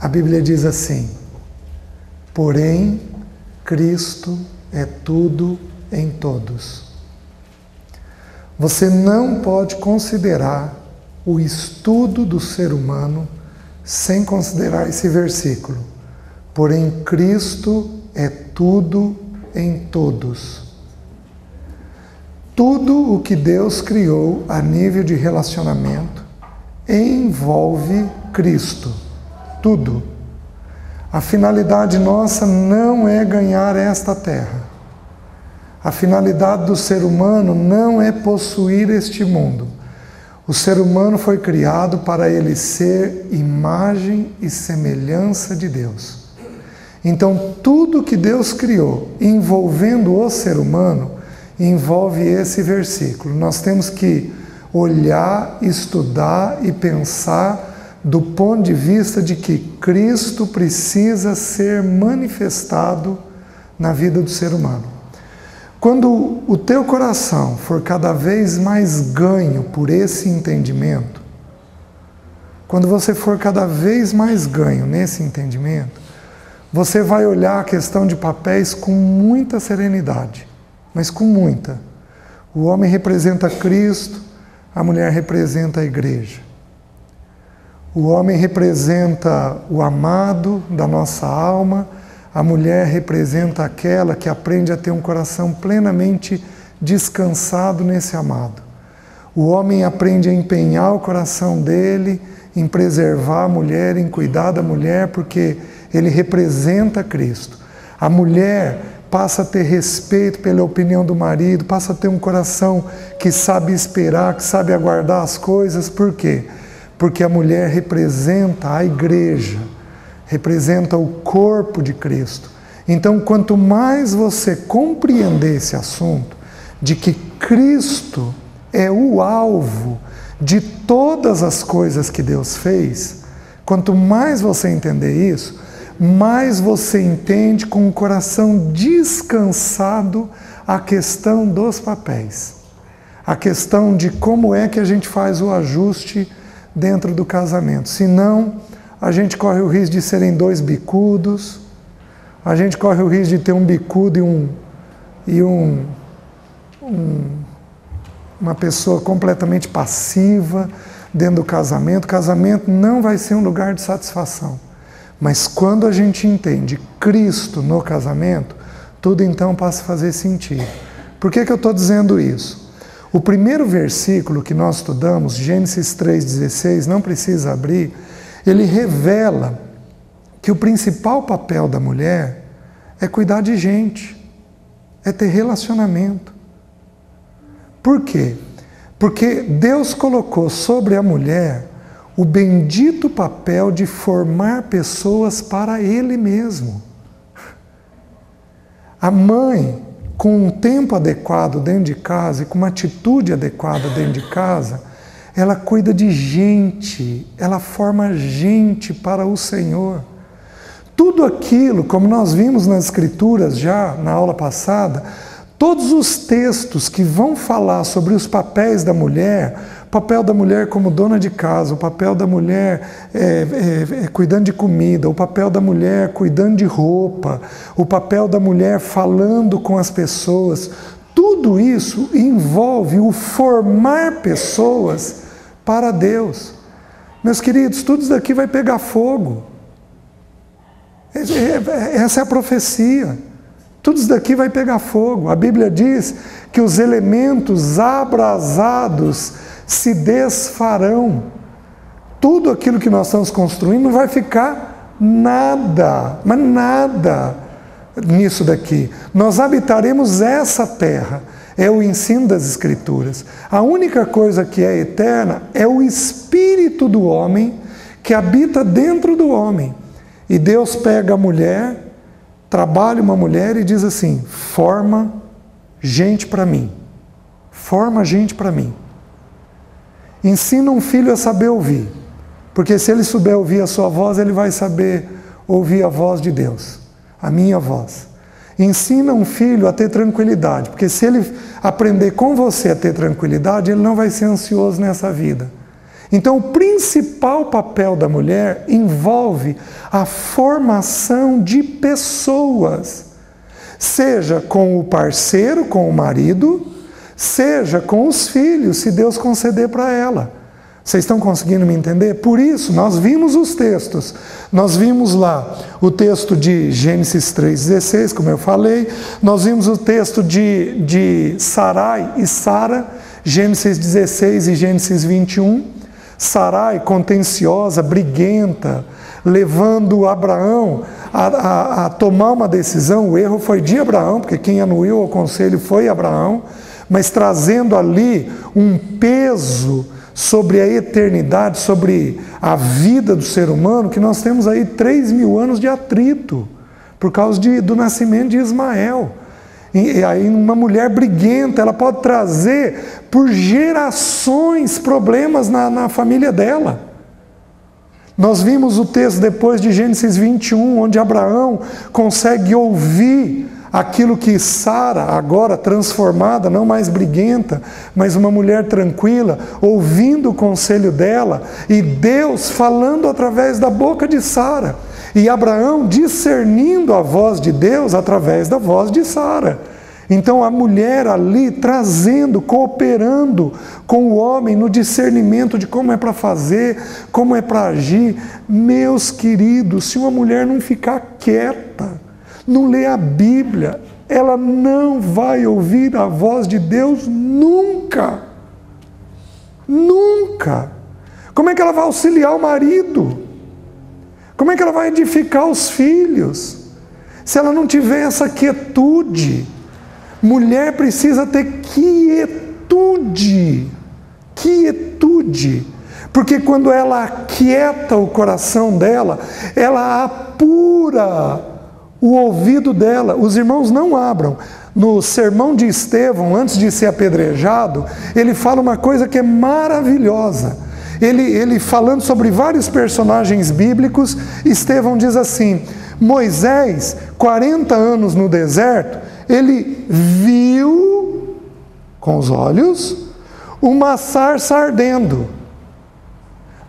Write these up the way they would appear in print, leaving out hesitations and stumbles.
A Bíblia diz assim: porém, Cristo é tudo em todos. Você não pode considerar o estudo do ser humano sem considerar esse versículo. Porém, Cristo é tudo em todos. Tudo o que Deus criou a nível de relacionamento envolve Cristo. Tudo. A finalidade nossa não é ganhar esta terra. A finalidade do ser humano não é possuir este mundo. O ser humano foi criado para ele ser imagem e semelhança de Deus. Então, tudo que Deus criou envolvendo o ser humano envolve esse versículo. Nós temos que olhar, estudar e pensar do ponto de vista de que Cristo precisa ser manifestado na vida do ser humano. Quando o teu coração for cada vez mais ganho por esse entendimento, quando você for cada vez mais ganho nesse entendimento, você vai olhar a questão de papéis com muita serenidade, mas com muita. O homem representa Cristo, a mulher representa a igreja. O homem representa o amado da nossa alma, a mulher representa aquela que aprende a ter um coração plenamente descansado nesse amado. O homem aprende a empenhar o coração dele em preservar a mulher, em cuidar da mulher, porque ele representa Cristo. A mulher passa a ter respeito pela opinião do marido, passa a ter um coração que sabe esperar, que sabe aguardar as coisas. Por quê? Porque a mulher representa a igreja, representa o corpo de Cristo. Então, quanto mais você compreender esse assunto, de que Cristo é o alvo de todas as coisas que Deus fez, quanto mais você entender isso, mais você entende com o coração descansado a questão dos papéis. A questão de como é que a gente faz o ajuste dentro do casamento. Senão, a gente corre o risco de serem dois bicudos, a gente corre o risco de ter um bicudo e uma pessoa completamente passiva dentro do casamento. O casamento não vai ser um lugar de satisfação. Mas quando a gente entende Cristo no casamento, tudo então passa a fazer sentido. Por que eu estou dizendo isso? O primeiro versículo que nós estudamos, Gênesis 3,16, não precisa abrir, ele revela que o principal papel da mulher é cuidar de gente, é ter relacionamento. Por quê? Porque Deus colocou sobre a mulher o bendito papel de formar pessoas para Ele mesmo. A mãe, com um tempo adequado dentro de casa e com uma atitude adequada dentro de casa, ela cuida de gente, ela forma gente para o Senhor. Tudo aquilo, como nós vimos nas Escrituras já na aula passada, todos os textos que vão falar sobre os papéis da mulher, o papel da mulher como dona de casa, o papel da mulher cuidando de comida, o papel da mulher cuidando de roupa, o papel da mulher falando com as pessoas, tudo isso envolve o formar pessoas para Deus. Meus queridos, tudo isso daqui vai pegar fogo. Essa é a profecia. Tudo isso daqui vai pegar fogo. A Bíblia diz que os elementos abrasados se desfarão. Tudo aquilo que nós estamos construindo não vai ficar nada, mas nada nisso daqui. Nós habitaremos essa terra. É o ensino das Escrituras. A única coisa que é eterna é o espírito do homem que habita dentro do homem. E Deus pega a mulher, trabalha uma mulher e diz assim: forma gente para mim. Forma gente para mim. Ensina um filho a saber ouvir. Porque se ele souber ouvir a sua voz, ele vai saber ouvir a voz de Deus. A minha voz. Ensina um filho a ter tranquilidade. Porque se ele aprender com você a ter tranquilidade, ele não vai ser ansioso nessa vida. Então, o principal papel da mulher envolve a formação de pessoas, seja com o parceiro, com o marido, seja com os filhos, se Deus conceder para ela. Vocês estão conseguindo me entender? Por isso, nós vimos os textos. Nós vimos lá o texto de Gênesis 3,16, como eu falei. Nós vimos o texto de Sarai e Sara, Gênesis 16 e Gênesis 21. Sarai, contenciosa, briguenta, levando Abraão a tomar uma decisão. O erro foi de Abraão, porque quem anuiu o conselho foi Abraão, mas trazendo ali um peso sobre a eternidade, sobre a vida do ser humano, que nós temos aí 3.000 anos de atrito, por causa do nascimento de Ismael. E aí uma mulher briguenta, ela pode trazer por gerações problemas na família dela. Nós vimos o texto depois de Gênesis 21, onde Abraão consegue ouvir aquilo que Sara, agora transformada, não mais briguenta, mas uma mulher tranquila, ouvindo o conselho dela, e Deus falando através da boca de Sara, e Abraão discernindo a voz de Deus através da voz de Sara. Então a mulher ali trazendo, cooperando com o homem no discernimento de como é para fazer, como é para agir. Meus queridos, se uma mulher não ficar quieta, não ler a Bíblia, ela não vai ouvir a voz de Deus nunca. Nunca. Como é que ela vai auxiliar o marido? Como é que ela vai edificar os filhos? Se ela não tiver essa quietude. Mulher precisa ter quietude. Quietude. Porque quando ela aquieta o coração dela, ela apura o ouvido dela. Os irmãos não abram. No sermão de Estevão, antes de ser apedrejado, ele fala uma coisa que é maravilhosa. Ele falando sobre vários personagens bíblicos, Estevão diz assim: Moisés, 40 anos no deserto, ele viu com os olhos uma sarça ardendo.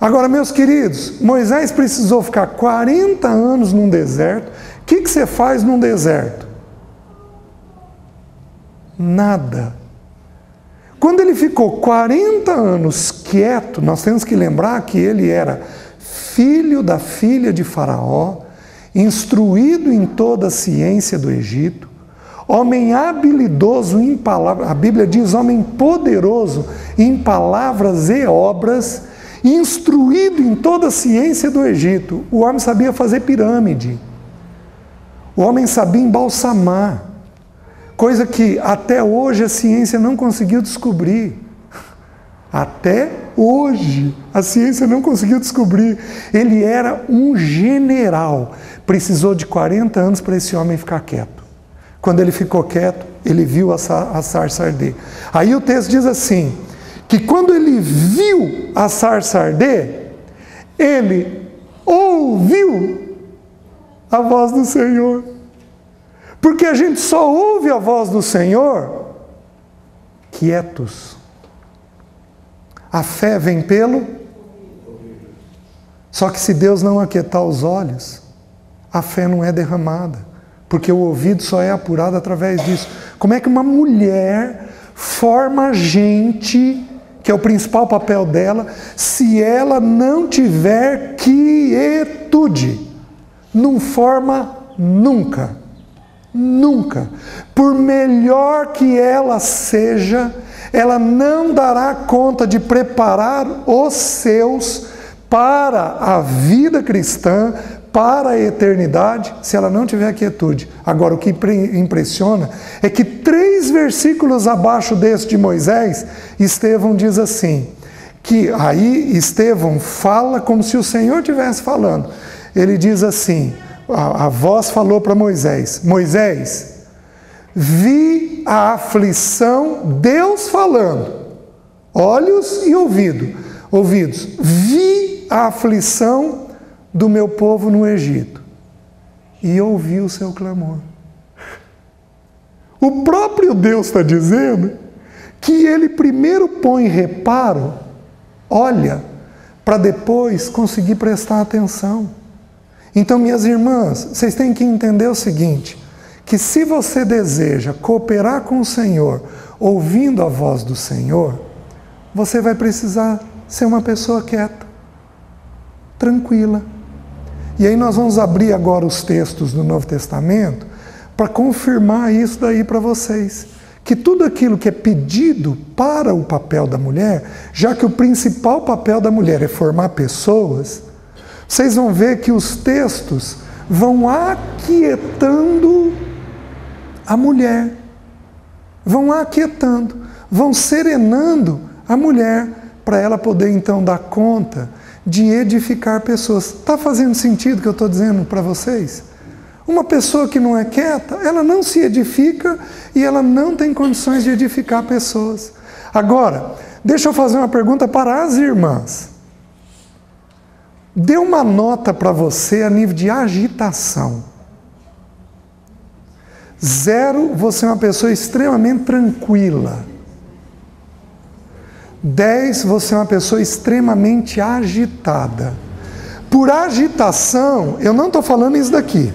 Agora, meus queridos, Moisés precisou ficar 40 anos num deserto. O que você faz num deserto? Nada. Quando ele ficou 40 anos quieto, nós temos que lembrar que ele era filho da filha de Faraó, instruído em toda a ciência do Egito, homem habilidoso em palavras, a Bíblia diz homem poderoso em palavras e obras, instruído em toda a ciência do Egito. O homem sabia fazer pirâmide. O homem sabia embalsamar, coisa que até hoje a ciência não conseguiu descobrir. Até hoje a ciência não conseguiu descobrir. Ele era um general. Precisou de 40 anos para esse homem ficar quieto. Quando ele ficou quieto, ele viu a sarça arder. Aí o texto diz assim, que quando ele viu a sarça arder, ele ouviu a voz do Senhor. Porque a gente só ouve a voz do Senhor quietos. A fé vem pelo... Só que se Deus não aquietar os olhos, a fé não é derramada. Porque o ouvido só é apurado através disso. Como é que uma mulher forma gente, que é o principal papel dela, se ela não tiver quietude? Não forma nunca. Nunca. Por melhor que ela seja, ela não dará conta de preparar os seus para a vida cristã, para a eternidade, se ela não tiver quietude. Agora, o que impressiona é que 3 versículos abaixo desse de Moisés, Estevão diz assim, que aí Estevão fala como se o Senhor estivesse falando. Ele diz assim, a voz falou para Moisés, Moisés, vi a aflição, Deus falando, olhos e ouvidos, vi a aflição do meu povo no Egito e ouvi o seu clamor. O próprio Deus está dizendo que ele primeiro põe reparo, olha, para depois conseguir prestar atenção. Então, minhas irmãs, vocês têm que entender o seguinte, que se você deseja cooperar com o Senhor, ouvindo a voz do Senhor, você vai precisar ser uma pessoa quieta, tranquila. E aí nós vamos abrir agora os textos do Novo Testamento para confirmar isso daí para vocês. Que tudo aquilo que é pedido para o papel da mulher, já que o principal papel da mulher é formar pessoas, vocês vão ver que os textos vão aquietando a mulher, vão aquietando, vão serenando a mulher, para ela poder então dar conta de edificar pessoas. Está fazendo sentido o que eu estou dizendo para vocês? Uma pessoa que não é quieta, ela não se edifica e ela não tem condições de edificar pessoas. Agora, deixa eu fazer uma pergunta para as irmãs. Dê uma nota para você a nível de agitação. 0, você é uma pessoa extremamente tranquila. 10, você é uma pessoa extremamente agitada. Por agitação, eu não estou falando isso daqui.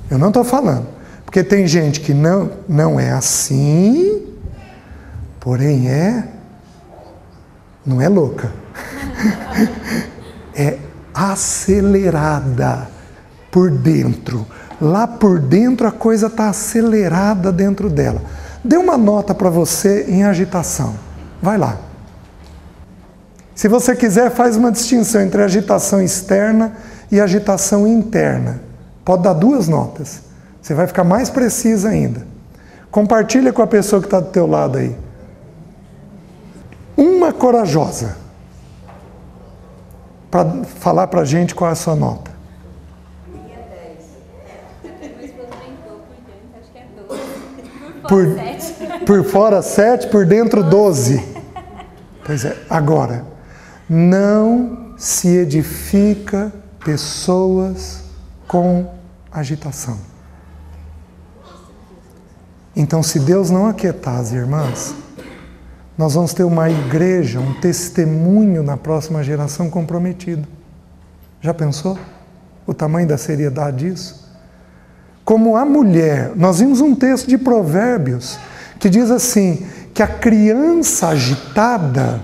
Eu não estou falando. Porque tem gente que não é assim, porém não é louca. É acelerada por dentro. Lá por dentro a coisa está acelerada dentro dela. Dê uma nota para você em agitação. Vai lá. Se você quiser, faz uma distinção entre agitação externa e agitação interna. Pode dar 2 notas. Você vai ficar mais precisa ainda. Compartilha com a pessoa que está do teu lado aí. Uma corajosa. Para falar para a gente qual é a sua nota. Por fora 7, por dentro 12. Pois é, agora, não se edifica pessoas com agitação. Então, se Deus não aquietar as irmãs, nós vamos ter uma igreja, um testemunho na próxima geração comprometido. Já pensou o tamanho da seriedade disso? Como a mulher, nós vimos um texto de Provérbios que diz assim, que a criança agitada,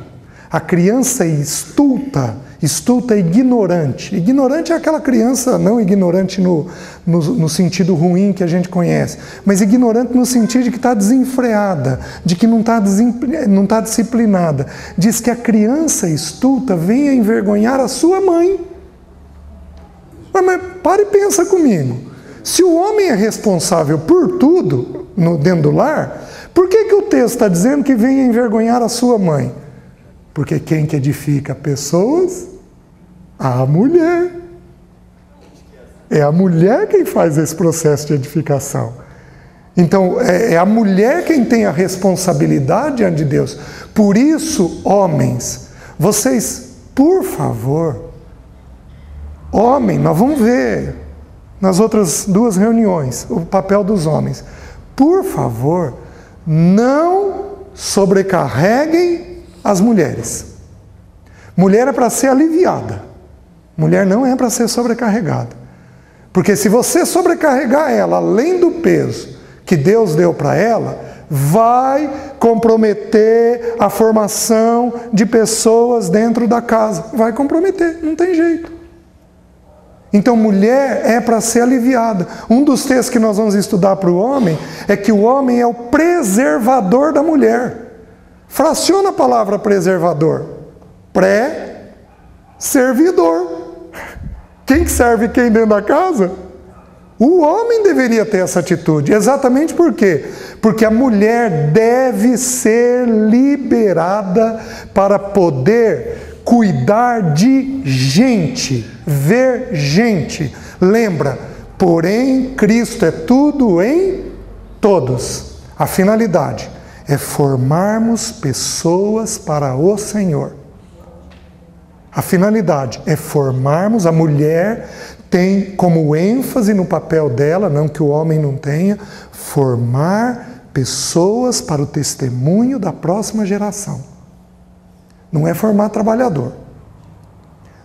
a criança estulta é ignorante. Ignorante é aquela criança, não ignorante no sentido ruim que a gente conhece, mas ignorante no sentido de que está desenfreada, de que não está disciplinada. Diz que a criança estulta vem a envergonhar a sua mãe. Mas para e pensa comigo. Se o homem é responsável por tudo dentro do lar, por que o texto está dizendo que vem a envergonhar a sua mãe? Porque quem que edifica pessoas? A mulher. É a mulher quem faz esse processo de edificação. Então, é a mulher quem tem a responsabilidade diante de Deus. Por isso, homens, vocês, por favor, homem, nós vamos ver nas outras 2 reuniões o papel dos homens. Por favor, não sobrecarreguem as mulheres. Mulher é para ser aliviada. Mulher não é para ser sobrecarregada. Porque se você sobrecarregar ela além do peso que Deus deu para ela, vai comprometer a formação de pessoas dentro da casa. Vai comprometer, não tem jeito. Então, mulher é para ser aliviada. Um dos textos que nós vamos estudar para o homem é que o homem é o preservador da mulher. Fraciona a palavra preservador. Pré-servidor. Quem que serve quem dentro da casa? O homem deveria ter essa atitude. Exatamente por quê? Porque a mulher deve ser liberada para poder cuidar de gente, ver gente. Lembra, porém, Cristo é tudo em todos. A finalidade é formarmos pessoas para o Senhor. A finalidade é formarmos, a mulher tem como ênfase no papel dela, não que o homem não tenha, formar pessoas para o testemunho da próxima geração. Não é formar trabalhador.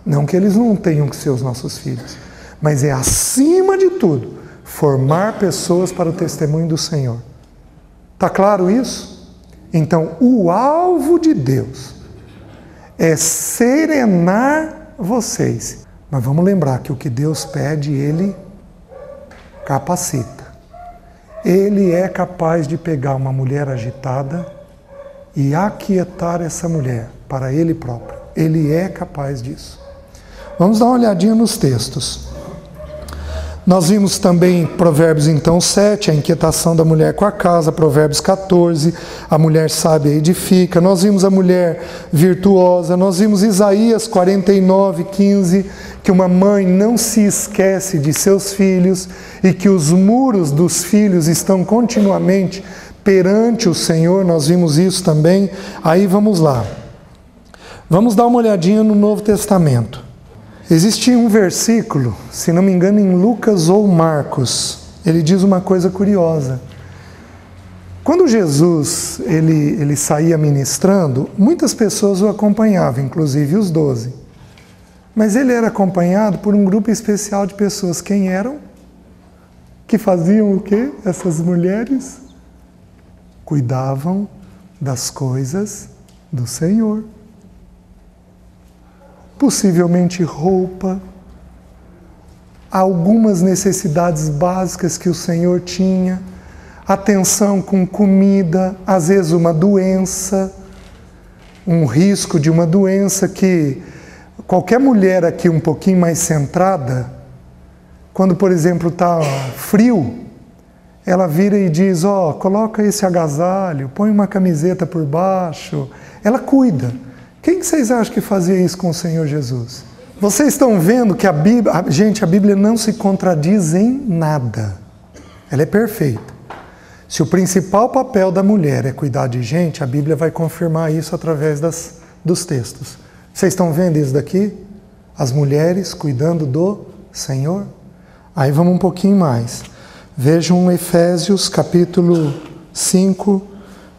Não que eles não tenham que ser os nossos filhos, mas é, acima de tudo, formar pessoas para o testemunho do Senhor. Está claro isso? Então, o alvo de Deus é serenar vocês. Mas vamos lembrar que o que Deus pede, Ele capacita. Ele é capaz de pegar uma mulher agitada e aquietar essa mulher para Ele próprio. Ele é capaz disso. Vamos dar uma olhadinha nos textos. Nós vimos também Provérbios então 7, a inquietação da mulher com a casa, Provérbios 14, a mulher sábia edifica, nós vimos a mulher virtuosa, nós vimos Isaías 49, 15, que uma mãe não se esquece de seus filhos e que os muros dos filhos estão continuamente perante o Senhor, nós vimos isso também. Aí vamos lá, vamos dar uma olhadinha no Novo Testamento. Existe um versículo, se não me engano em Lucas ou Marcos, ele diz uma coisa curiosa. Quando Jesus ele saía ministrando, muitas pessoas o acompanhavam, inclusive os 12. Mas ele era acompanhado por um grupo especial de pessoas. Quem eram? Que faziam o quê? Essas mulheres cuidavam das coisas do Senhor. Possivelmente roupa, algumas necessidades básicas que o Senhor tinha, atenção com comida, às vezes uma doença, um risco de uma doença que qualquer mulher aqui um pouquinho mais centrada, quando por exemplo está frio, ela vira e diz, coloca esse agasalho, põe uma camiseta por baixo, ela cuida. Quem que vocês acham que fazia isso com o Senhor Jesus? Vocês estão vendo que a Bíblia não se contradiz em nada. Ela é perfeita. Se o principal papel da mulher é cuidar de gente, a Bíblia vai confirmar isso através dos textos. Vocês estão vendo isso daqui? As mulheres cuidando do Senhor? Aí vamos um pouquinho mais. Vejam Efésios capítulo 5,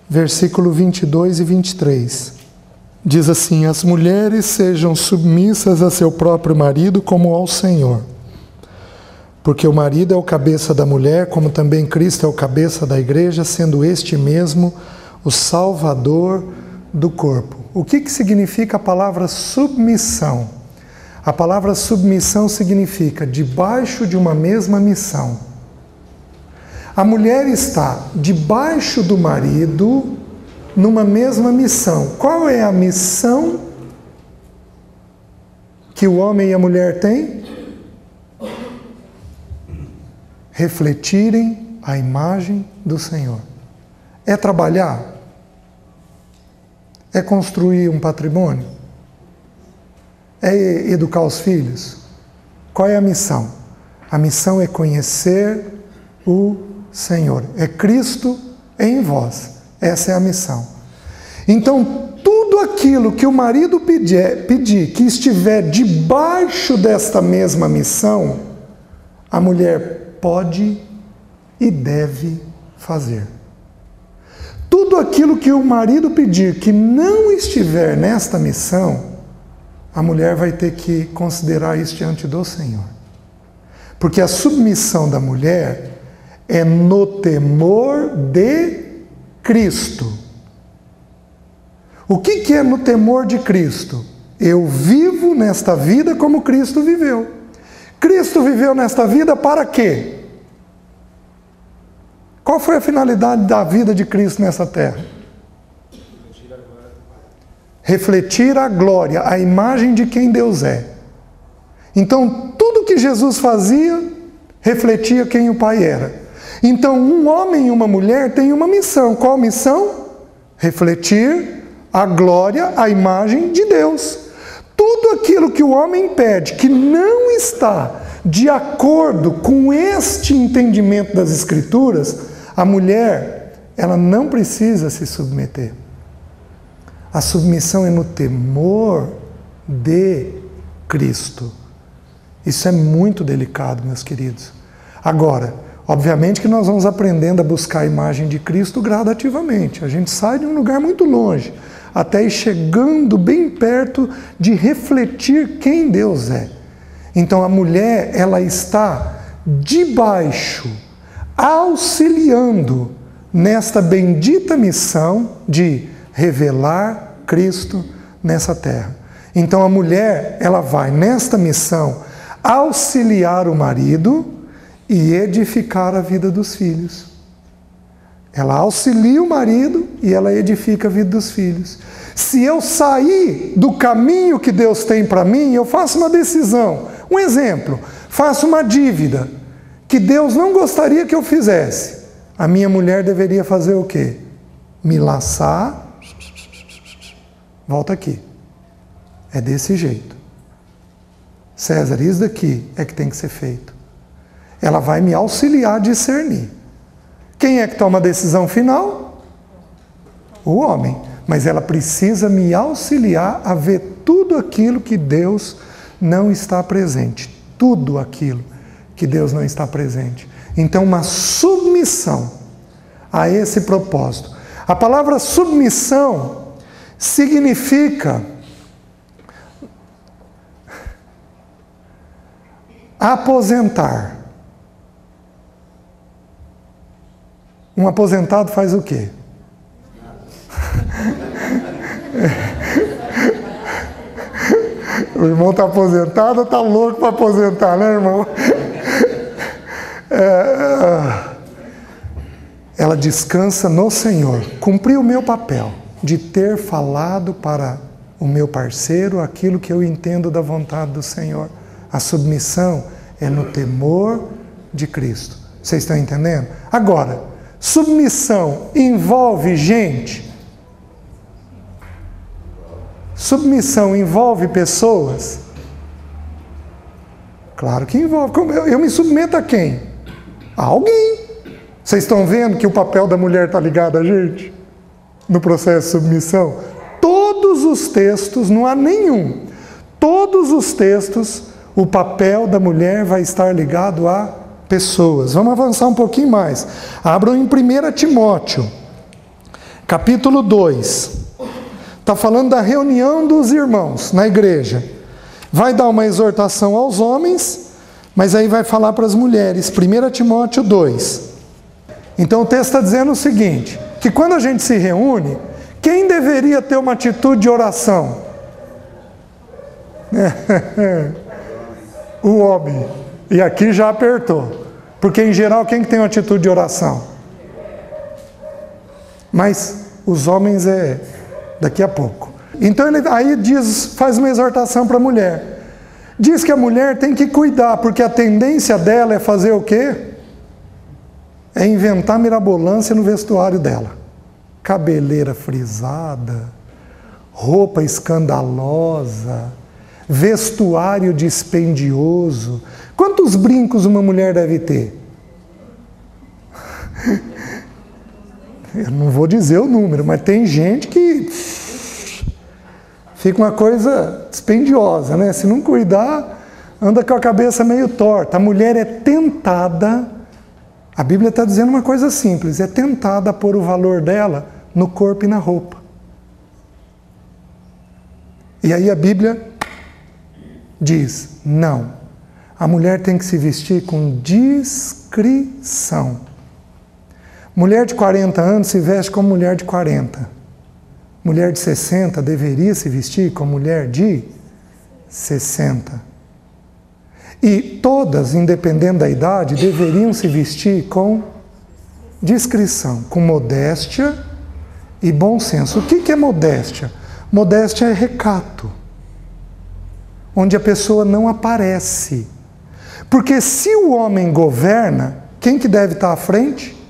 versículo 22 e 23. Diz assim, as mulheres sejam submissas a seu próprio marido como ao Senhor. Porque o marido é o cabeça da mulher, como também Cristo é o cabeça da igreja, sendo este mesmo o Salvador do corpo. O que significa a palavra submissão? A palavra submissão significa debaixo de uma mesma missão. A mulher está debaixo do marido, numa mesma missão. Qual é a missão que o homem e a mulher têm? Refletirem a imagem do Senhor. É trabalhar? É construir um patrimônio? É educar os filhos? Qual é a missão? A missão é conhecer o Senhor. É Cristo em vós. Essa é a missão. Então, tudo aquilo que o marido pedir que estiver debaixo desta mesma missão, a mulher pode e deve fazer. Tudo aquilo que o marido pedir que não estiver nesta missão, a mulher vai ter que considerar isso diante do Senhor. Porque a submissão da mulher é no temor de Cristo. O que é no temor de Cristo? Eu vivo nesta vida como Cristo viveu. Cristo viveu nesta vida para quê? Qual foi a finalidade da vida de Cristo nessa terra? Refletir a glória, a imagem de quem Deus é. Então, tudo que Jesus fazia, refletia quem o Pai era. Então, um homem e uma mulher têm uma missão. Qual missão? Refletir a glória, a imagem de Deus. Tudo aquilo que o homem pede, que não está de acordo com este entendimento das Escrituras, a mulher, ela não precisa se submeter. A submissão é no temor de Cristo. Isso é muito delicado, meus queridos. Agora, obviamente que nós vamos aprendendo a buscar a imagem de Cristo gradativamente. A gente sai de um lugar muito longe. até ir chegando bem perto de refletir quem Deus é. Então a mulher, ela está debaixo, auxiliando nesta bendita missão de revelar Cristo nessa terra. Então a mulher, ela vai nesta missão auxiliar o marido e edificar a vida dos filhos. Ela auxilia o marido e ela edifica a vida dos filhos. Se eu sair do caminho que Deus tem para mim, eu faço uma decisão. Um exemplo, faço uma dívida que Deus não gostaria que eu fizesse. A minha mulher deveria fazer o quê? Me laçar. Volta aqui. É desse jeito. César, isso daqui é que tem que ser feito. Ela vai me auxiliar a discernir. Quem é que toma a decisão final? O homem. Mas ela precisa me auxiliar a ver tudo aquilo que Deus não está presente. Tudo aquilo que Deus não está presente. Então, uma submissão a esse propósito. A palavra submissão significa aposentar. Um aposentado faz o quê? O irmão está aposentado ou está louco para aposentar, né, irmão? Ela descansa no Senhor. Cumpri o meu papel de ter falado para o meu parceiro aquilo que eu entendo da vontade do Senhor. A submissão é no temor de Cristo. Vocês estão entendendo? Agora, submissão envolve gente? Submissão envolve pessoas? Claro que envolve. Eu me submeto a quem? A alguém. Vocês estão vendo que o papel da mulher está ligado a gente? No processo de submissão? Todos os textos, não há nenhum. Todos os textos, o papel da mulher vai estar ligado a pessoas. Vamos avançar um pouquinho mais. Abram em 1 Timóteo, capítulo 2. Está falando da reunião dos irmãos na igreja. Vai dar uma exortação aos homens, mas aí vai falar para as mulheres. 1 Timóteo 2. Então o texto está dizendo o seguinte, que quando a gente se reúne, quem deveria ter uma atitude de oração? O homem. E aqui já apertou. Porque em geral, quem que tem uma atitude de oração? Mas os homens daqui a pouco. Então ele aí faz uma exortação para a mulher. Diz que a mulher tem que cuidar, porque a tendência dela é fazer o quê? É inventar mirabolância no vestuário dela. Cabeleira frisada, roupa escandalosa, vestuário dispendioso. Quantos brincos uma mulher deve ter? Eu não vou dizer o número, mas tem gente que fica uma coisa dispendiosa, né? Se não cuidar, anda com a cabeça meio torta. A mulher é tentada, a Bíblia está dizendo uma coisa simples, é tentada a pôr o valor dela no corpo e na roupa. E aí a Bíblia diz, não, a mulher tem que se vestir com discrição. Mulher de 40 anos se veste como mulher de 40. Mulher de 60 deveria se vestir como mulher de 60. E todas, independente da idade, deveriam se vestir com discrição, com modéstia e bom senso. O que é modéstia? Modéstia é recato, onde a pessoa não aparece. Porque se o homem governa, quem que deve estar à frente?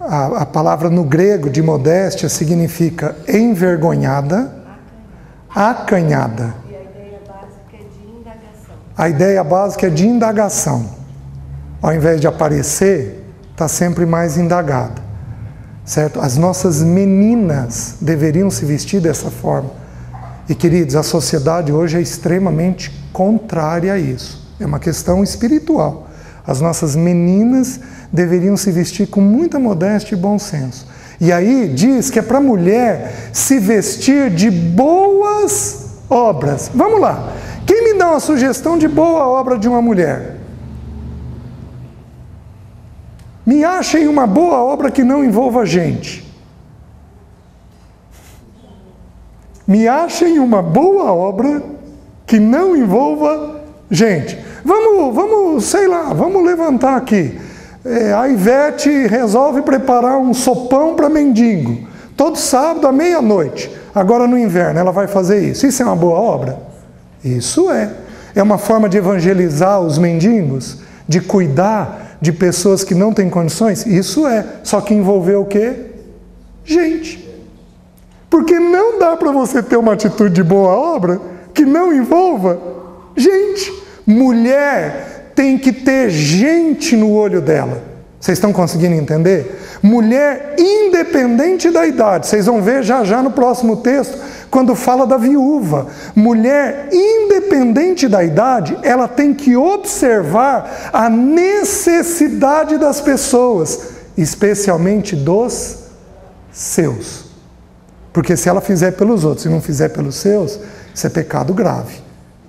A palavra no grego de modéstia significa envergonhada, acanhada. E a ideia básica é de indagação. A ideia básica é de indagação. Ao invés de aparecer, está sempre mais indagada. Certo? As nossas meninas deveriam se vestir dessa forma. E, queridos, a sociedade hoje é extremamente contrária a isso. É uma questão espiritual. As nossas meninas deveriam se vestir com muita modéstia e bom senso. E aí diz que é para a mulher se vestir de boas obras. Vamos lá. Quem me dá uma sugestão de boa obra de uma mulher? Me achem uma boa obra que não envolva gente. Me achem uma boa obra que não envolva gente. Vamos, sei lá, vamos levantar aqui. A Ivete resolve preparar um sopão para mendigo. Todo sábado à meia-noite. Agora no inverno ela vai fazer isso. Isso é uma boa obra? Isso é. É uma forma de evangelizar os mendigos, de cuidar de pessoas que não têm condições? Isso é. Só que envolveu o quê? Gente. Porque não dá para você ter uma atitude de boa obra que não envolva gente. Mulher tem que ter gente no olho dela. Vocês estão conseguindo entender? Mulher independente da idade. Vocês vão ver já já no próximo texto, quando fala da viúva. Mulher independente da idade, ela tem que observar a necessidade das pessoas, especialmente dos seus. Porque se ela fizer pelos outros e não fizer pelos seus, isso é pecado grave,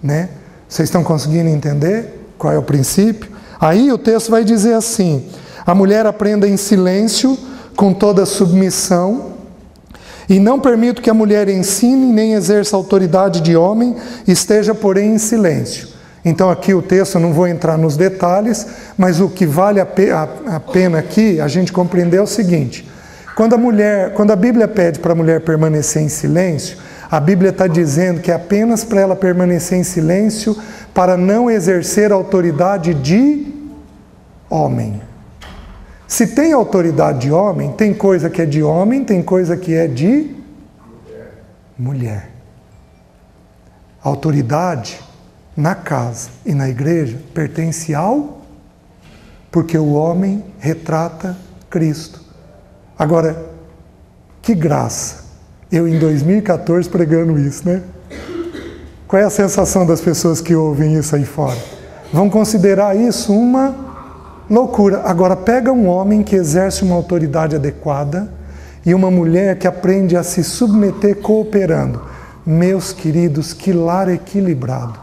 né? Vocês estão conseguindo entender qual é o princípio? Aí o texto vai dizer assim: a mulher aprenda em silêncio, com toda submissão, e não permito que a mulher ensine nem exerça autoridade de homem, esteja, porém, em silêncio. Então aqui o texto, eu não vou entrar nos detalhes, mas o que vale a pena aqui, a gente compreender é o seguinte: quando a Bíblia pede para a mulher permanecer em silêncio, a Bíblia está dizendo que é apenas para ela permanecer em silêncio para não exercer autoridade de homem. Se tem autoridade de homem, tem coisa que é de homem, tem coisa que é de mulher. A autoridade na casa e na igreja pertence ao, porque o homem retrata Cristo. Agora, que graça, eu em 2014 pregando isso, né? Qual é a sensação das pessoas que ouvem isso aí fora? Vão considerar isso uma loucura. Agora, pega um homem que exerce uma autoridade adequada e uma mulher que aprende a se submeter cooperando. Meus queridos, que lar equilibrado,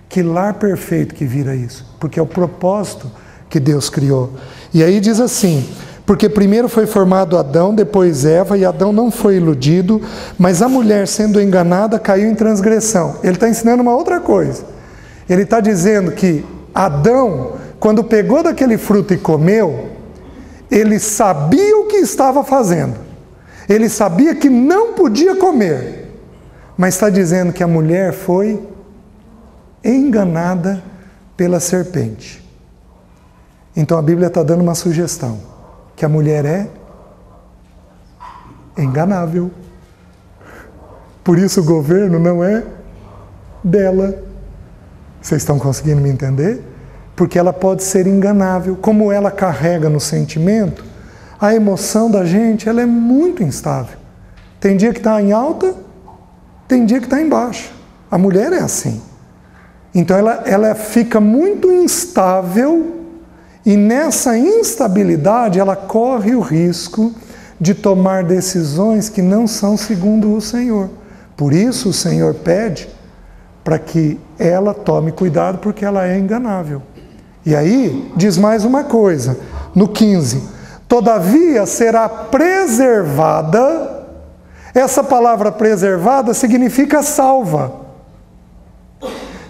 que lar perfeito que vira isso, porque é o propósito que Deus criou. E aí diz assim: porque primeiro foi formado Adão, depois Eva, e Adão não foi iludido, mas a mulher, sendo enganada, caiu em transgressão. Ele está ensinando uma outra coisa. Ele está dizendo que Adão, quando pegou daquele fruto e comeu, ele sabia o que estava fazendo. Ele sabia que não podia comer. Mas está dizendo que a mulher foi enganada pela serpente. Então a Bíblia está dando uma sugestão. Que a mulher é enganável. Por isso o governo não é dela. Vocês estão conseguindo me entender? Porque ela pode ser enganável. Como ela carrega no sentimento, a emoção da gente, ela é muito instável. Tem dia que está em alta, tem dia que está em baixa. A mulher é assim. Então ela fica muito instável. E nessa instabilidade ela corre o risco de tomar decisões que não são segundo o Senhor. Por isso o Senhor pede para que ela tome cuidado, porque ela é enganável. E aí diz mais uma coisa, no 15: todavia será preservada. Essa palavra preservada significa salva.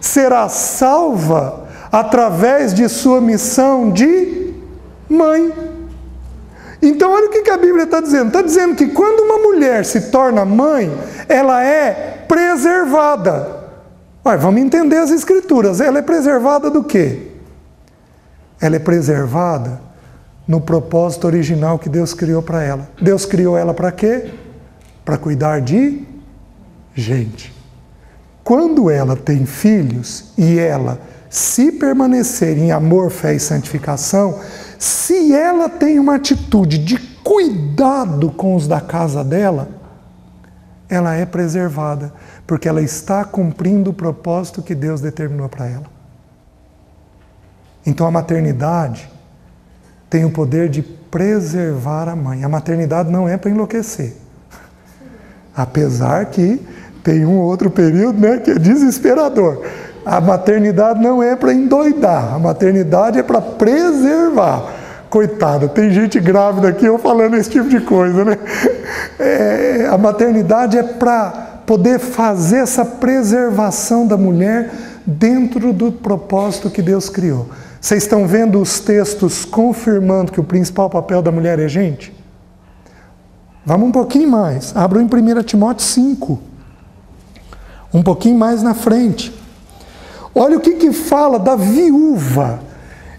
Será salva através de sua missão de mãe. Então olha o que a Bíblia está dizendo. Está dizendo que quando uma mulher se torna mãe, ela é preservada. Vamos entender as Escrituras. Ela é preservada do quê? Ela é preservada no propósito original que Deus criou para ela. Deus criou ela para quê? Para cuidar de gente. Quando ela tem filhos e ela se permanecer em amor, fé e santificação, se ela tem uma atitude de cuidado com os da casa dela, ela é preservada, porque ela está cumprindo o propósito que Deus determinou para ela. Então a maternidade tem o poder de preservar a mãe. A maternidade não é para enlouquecer. Apesar que tem um outro período, né, que é desesperador. A maternidade não é para endoidar. A maternidade é para preservar. Coitada, tem gente grávida aqui eu falando esse tipo de coisa, né? A maternidade é para poder fazer essa preservação da mulher dentro do propósito que Deus criou. Vocês estão vendo os textos confirmando que o principal papel da mulher é gente? Vamos um pouquinho mais. Abram em 1 Timóteo 5. Um pouquinho mais na frente. Olha o que fala da viúva.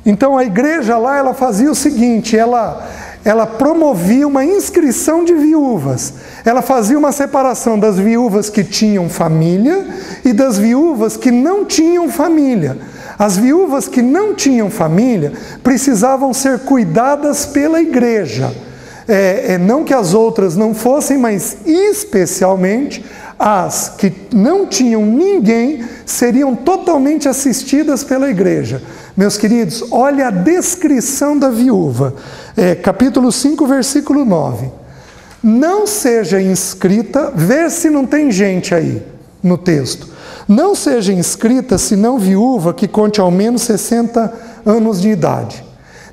Então a igreja lá, ela fazia o seguinte, ela promovia uma inscrição de viúvas. Ela fazia uma separação das viúvas que tinham família e das viúvas que não tinham família. As viúvas que não tinham família precisavam ser cuidadas pela igreja. Não que as outras não fossem, mas especialmente as que não tinham ninguém seriam totalmente assistidas pela igreja. Meus queridos, olha a descrição da viúva. Capítulo 5, versículo 9. Não seja inscrita, vê se não tem gente aí no texto. Não seja inscrita, senão viúva que conte ao menos 60 anos de idade.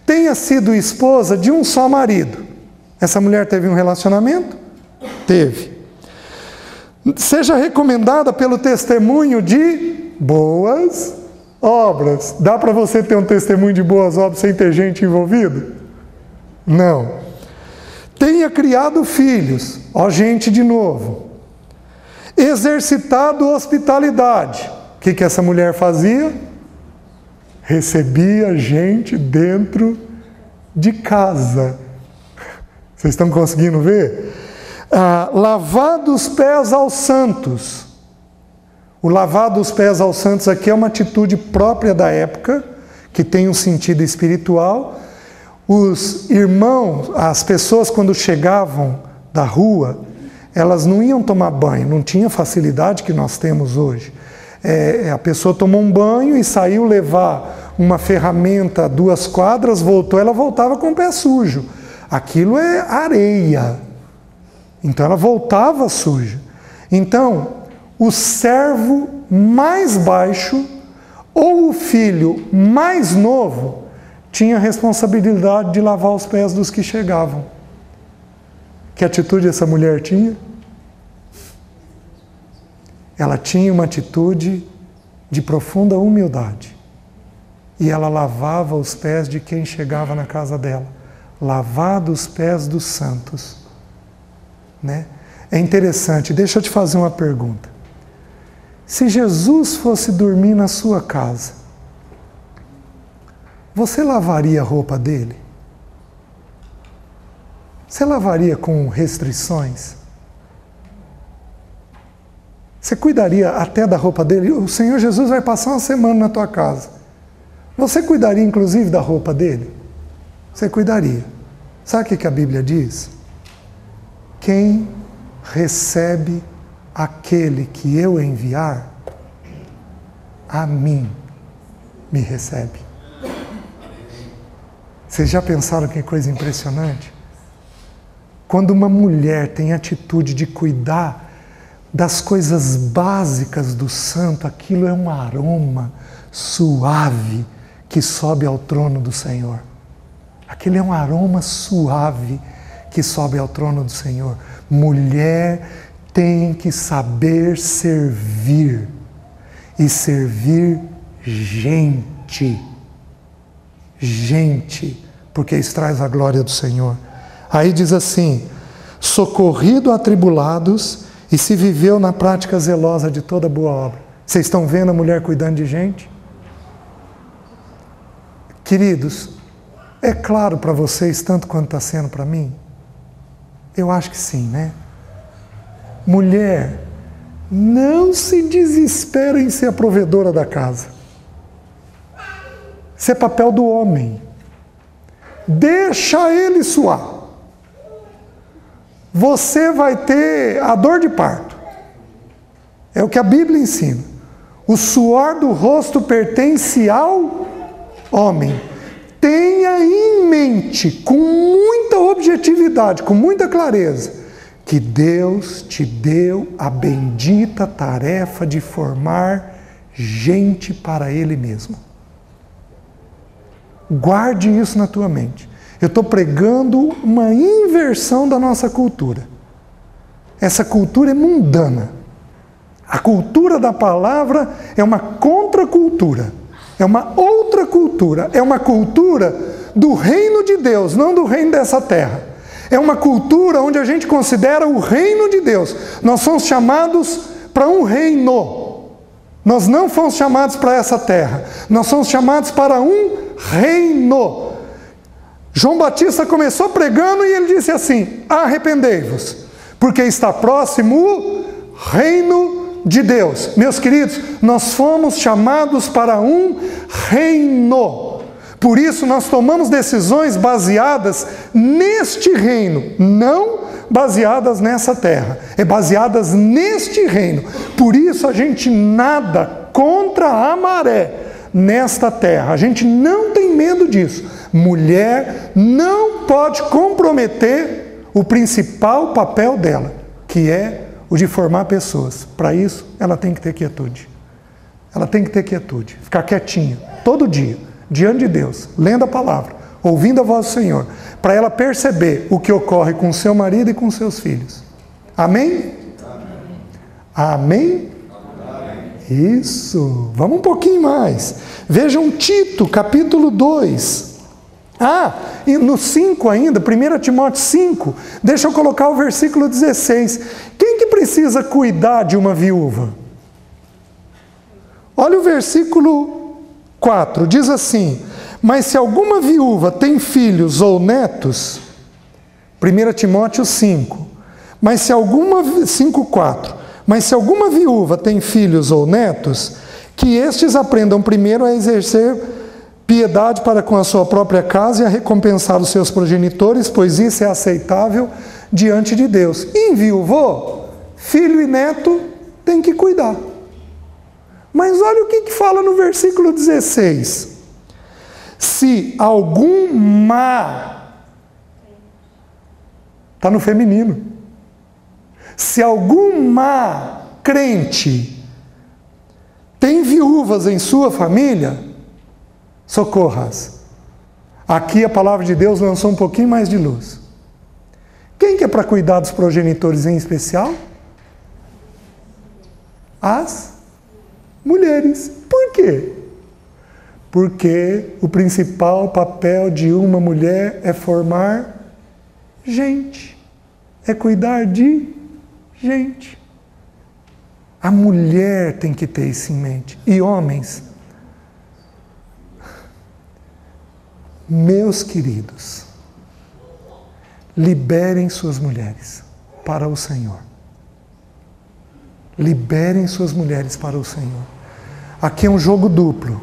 Tenha sido esposa de um só marido. Essa mulher teve um relacionamento? Teve. Seja recomendada pelo testemunho de boas obras. Dá para você ter um testemunho de boas obras sem ter gente envolvida? Não. Tenha criado filhos. Ó, gente de novo. Exercitado hospitalidade. O que essa mulher fazia? Recebia gente dentro de casa. Vocês estão conseguindo ver? Lavado os pés aos santos. O lavar dos pés aos santos aqui é uma atitude própria da época, que tem um sentido espiritual. Os irmãos, as pessoas quando chegavam da rua, elas não iam tomar banho, não tinha facilidade que nós temos hoje. A pessoa tomou um banho e saiu levar uma ferramenta a 2 quadras, voltou, ela voltava com o pé sujo. Aquilo é areia. Então ela voltava suja. Então, o servo mais baixo ou o filho mais novo tinha a responsabilidade de lavar os pés dos que chegavam. Que atitude essa mulher tinha? Ela tinha uma atitude de profunda humildade. E ela lavava os pés de quem chegava na casa dela. Lavado os pés dos santos. Né? É interessante, deixa eu te fazer uma pergunta. Se Jesus fosse dormir na sua casa, você lavaria a roupa dele? Você lavaria com restrições? Você cuidaria até da roupa dele? O Senhor Jesus vai passar uma semana na tua casa. Você cuidaria inclusive da roupa dele? Você cuidaria. Sabe o que a Bíblia diz? Quem recebe aquele que eu enviar, a mim me recebe. Vocês já pensaram que coisa impressionante? Quando uma mulher tem a atitude de cuidar das coisas básicas do santo, aquilo é um aroma suave que sobe ao trono do Senhor. Aquilo é um aroma suave que sobe ao trono do Senhor. Mulher tem que saber servir e servir gente. Gente, porque isso traz a glória do Senhor. Aí diz assim: socorrido atribulados e se viveu na prática zelosa de toda boa obra. Vocês estão vendo a mulher cuidando de gente? Queridos, é claro para vocês tanto quanto está sendo para mim? Eu acho que sim, né? Mulher, não se desespera em ser a provedora da casa. Isso é papel do homem. Deixa ele suar. Você vai ter a dor de parto. É o que a Bíblia ensina. O suor do rosto pertence ao homem. tenha em mente, com muita objetividade, com muita clareza, que Deus te deu a bendita tarefa de formar gente para Ele mesmo. Guarde isso na tua mente. Eu estou pregando uma inversão da nossa cultura. Essa cultura é mundana. A cultura da palavra é uma contracultura. É uma outra cultura. É uma cultura do reino de Deus, não do reino dessa terra. É uma cultura onde a gente considera o reino de Deus. Nós somos chamados para um reino. Nós não fomos chamados para essa terra. Nós somos chamados para um reino. João Batista começou pregando e ele disse assim: arrependei-vos, porque está próximo o reino de Deus. Meus queridos, nós fomos chamados para um reino. Por isso nós tomamos decisões baseadas neste reino, não baseadas nessa terra, é baseadas neste reino. Por isso a gente nada contra a maré nesta terra. A gente não tem medo disso. Mulher não pode comprometer o principal papel dela, que é o de formar pessoas. Para isso, ela tem que ter quietude. Ela tem que ter quietude, ficar quietinha, todo dia, diante de Deus, lendo a palavra, ouvindo a voz do Senhor, para ela perceber o que ocorre com seu marido e com seus filhos. Amém? Amém? Isso. Vamos um pouquinho mais. Vejam Tito, capítulo 2. E no 5 ainda, 1 Timóteo 5, deixa eu colocar o versículo 16. Quem que precisa cuidar de uma viúva? Olha o versículo 4, diz assim: mas se alguma viúva tem filhos ou netos, 1 Timóteo 5, mas se alguma, 5:4, mas se alguma viúva tem filhos ou netos, que estes aprendam primeiro a exercer piedade para com a sua própria casa e a recompensar os seus progenitores, pois isso é aceitável diante de Deus. E enviuvou, filho e neto tem que cuidar. Mas olha o que fala no versículo 16. Se alguma, está no feminino, se alguma crente tem viúvas em sua família, socorra-as. Aqui a palavra de Deus lançou um pouquinho mais de luz. Quem que é para cuidar dos progenitores em especial? As mulheres. Por quê? Porque o principal papel de uma mulher é formar gente. É cuidar de gente. A mulher tem que ter isso em mente. E homens, meus queridos, liberem suas mulheres para o Senhor. Liberem suas mulheres para o Senhor. Aqui é um jogo duplo.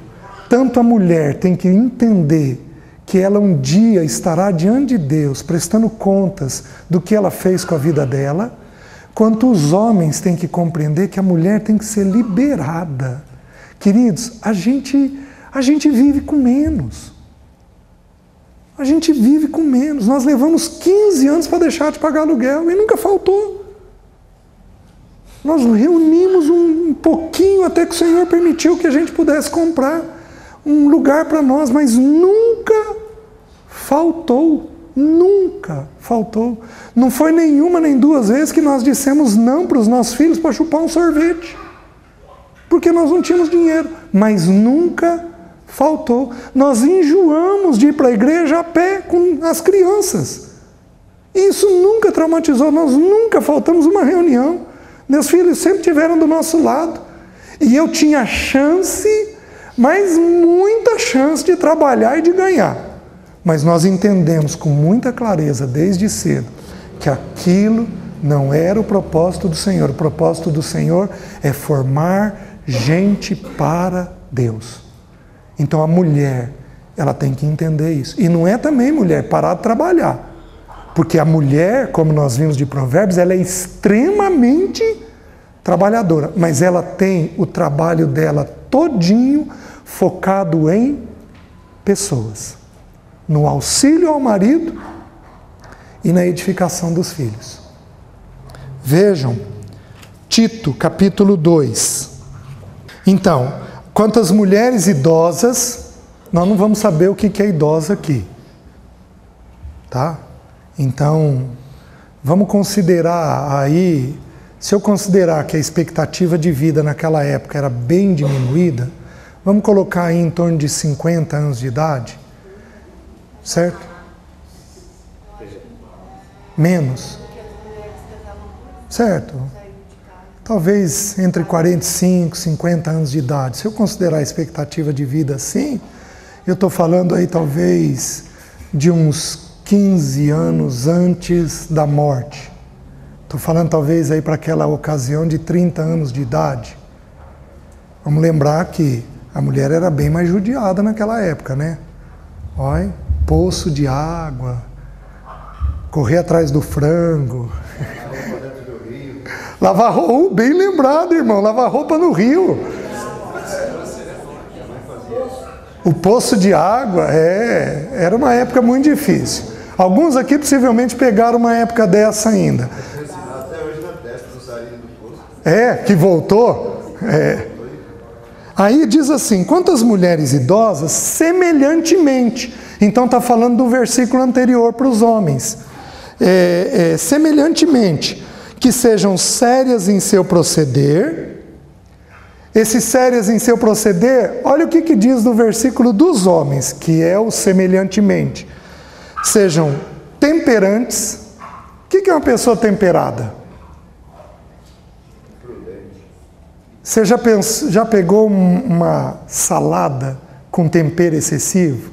Tanto a mulher tem que entender que ela um dia estará diante de Deus, prestando contas do que ela fez com a vida dela, quanto os homens têm que compreender que a mulher tem que ser liberada. Queridos, a gente vive com menos. A gente vive com menos. Nós levamos 15 anos para deixar de pagar aluguel e nunca faltou. Nós reunimos um pouquinho até que o Senhor permitiu que a gente pudesse comprar um lugar para nós, mas nunca faltou. Nunca faltou. Não foi nenhuma nem duas vezes que nós dissemos não para os nossos filhos para chupar um sorvete, porque nós não tínhamos dinheiro, mas nunca faltou. Nós enjoamos de ir para a igreja a pé com as crianças. Isso nunca traumatizou, nós nunca faltamos uma reunião. Meus filhos sempre estiveram do nosso lado. E eu tinha chance, mas muita chance de trabalhar e de ganhar. Mas nós entendemos com muita clareza, desde cedo, que aquilo não era o propósito do Senhor. O propósito do Senhor é formar gente para Deus. Então a mulher, ela tem que entender isso. E não é também, mulher, parar de trabalhar. Porque a mulher, como nós vimos de Provérbios, ela é extremamente trabalhadora. Mas ela tem o trabalho dela todinho focado em pessoas. no auxílio ao marido e na edificação dos filhos. Vejam, Tito, capítulo 2. Então, quanto às mulheres idosas, nós não vamos saber o que é idosa aqui. Tá? Então, vamos considerar aí, se eu considerar que a expectativa de vida naquela época era bem diminuída, vamos colocar aí em torno de 50 anos de idade, certo? Menos. Certo. Talvez entre 45 e 50 anos de idade. Se eu considerar a expectativa de vida assim, eu estou falando aí talvez de uns 15 anos antes da morte. Estou falando talvez aí para aquela ocasião de 30 anos de idade. Vamos lembrar que a mulher era bem mais judiada naquela época, né? Olha, poço de água, correr atrás do frango. Lavar roupa, bem lembrado, irmão, lavar roupa no rio. O poço de água, era uma época muito difícil. Alguns aqui possivelmente pegaram uma época dessa ainda. Até hoje na testa do sarinho do poço. Que voltou. Aí diz assim, quanto às mulheres idosas, semelhantemente. Então está falando do versículo anterior para os homens. Semelhantemente, que sejam sérias em seu proceder. Esses sérias em seu proceder, olha o que diz no versículo dos homens, que é o semelhantemente. Sejam temperantes. O que é uma pessoa temperada? Você já pegou uma salada com tempero excessivo?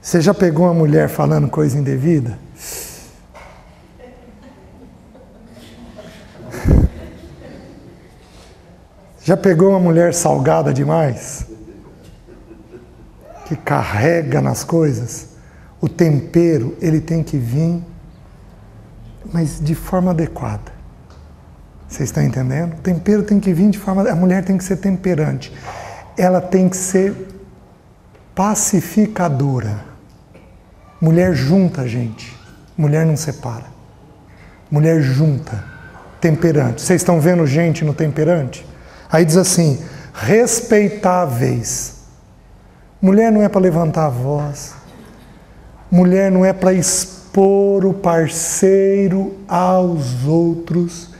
Você já pegou uma mulher falando coisa indevida? Já pegou uma mulher salgada demais? Que carrega nas coisas? O tempero, ele tem que vir, mas de forma adequada. Vocês estão entendendo? O tempero tem que vir de forma... A mulher tem que ser temperante. Ela tem que ser pacificadora. Mulher junta, gente. Mulher não separa. Mulher junta. Temperante. Vocês estão vendo gente no temperante? Aí diz assim, respeitáveis. Mulher não é para levantar a voz. Mulher não é para expor o parceiro aos outros.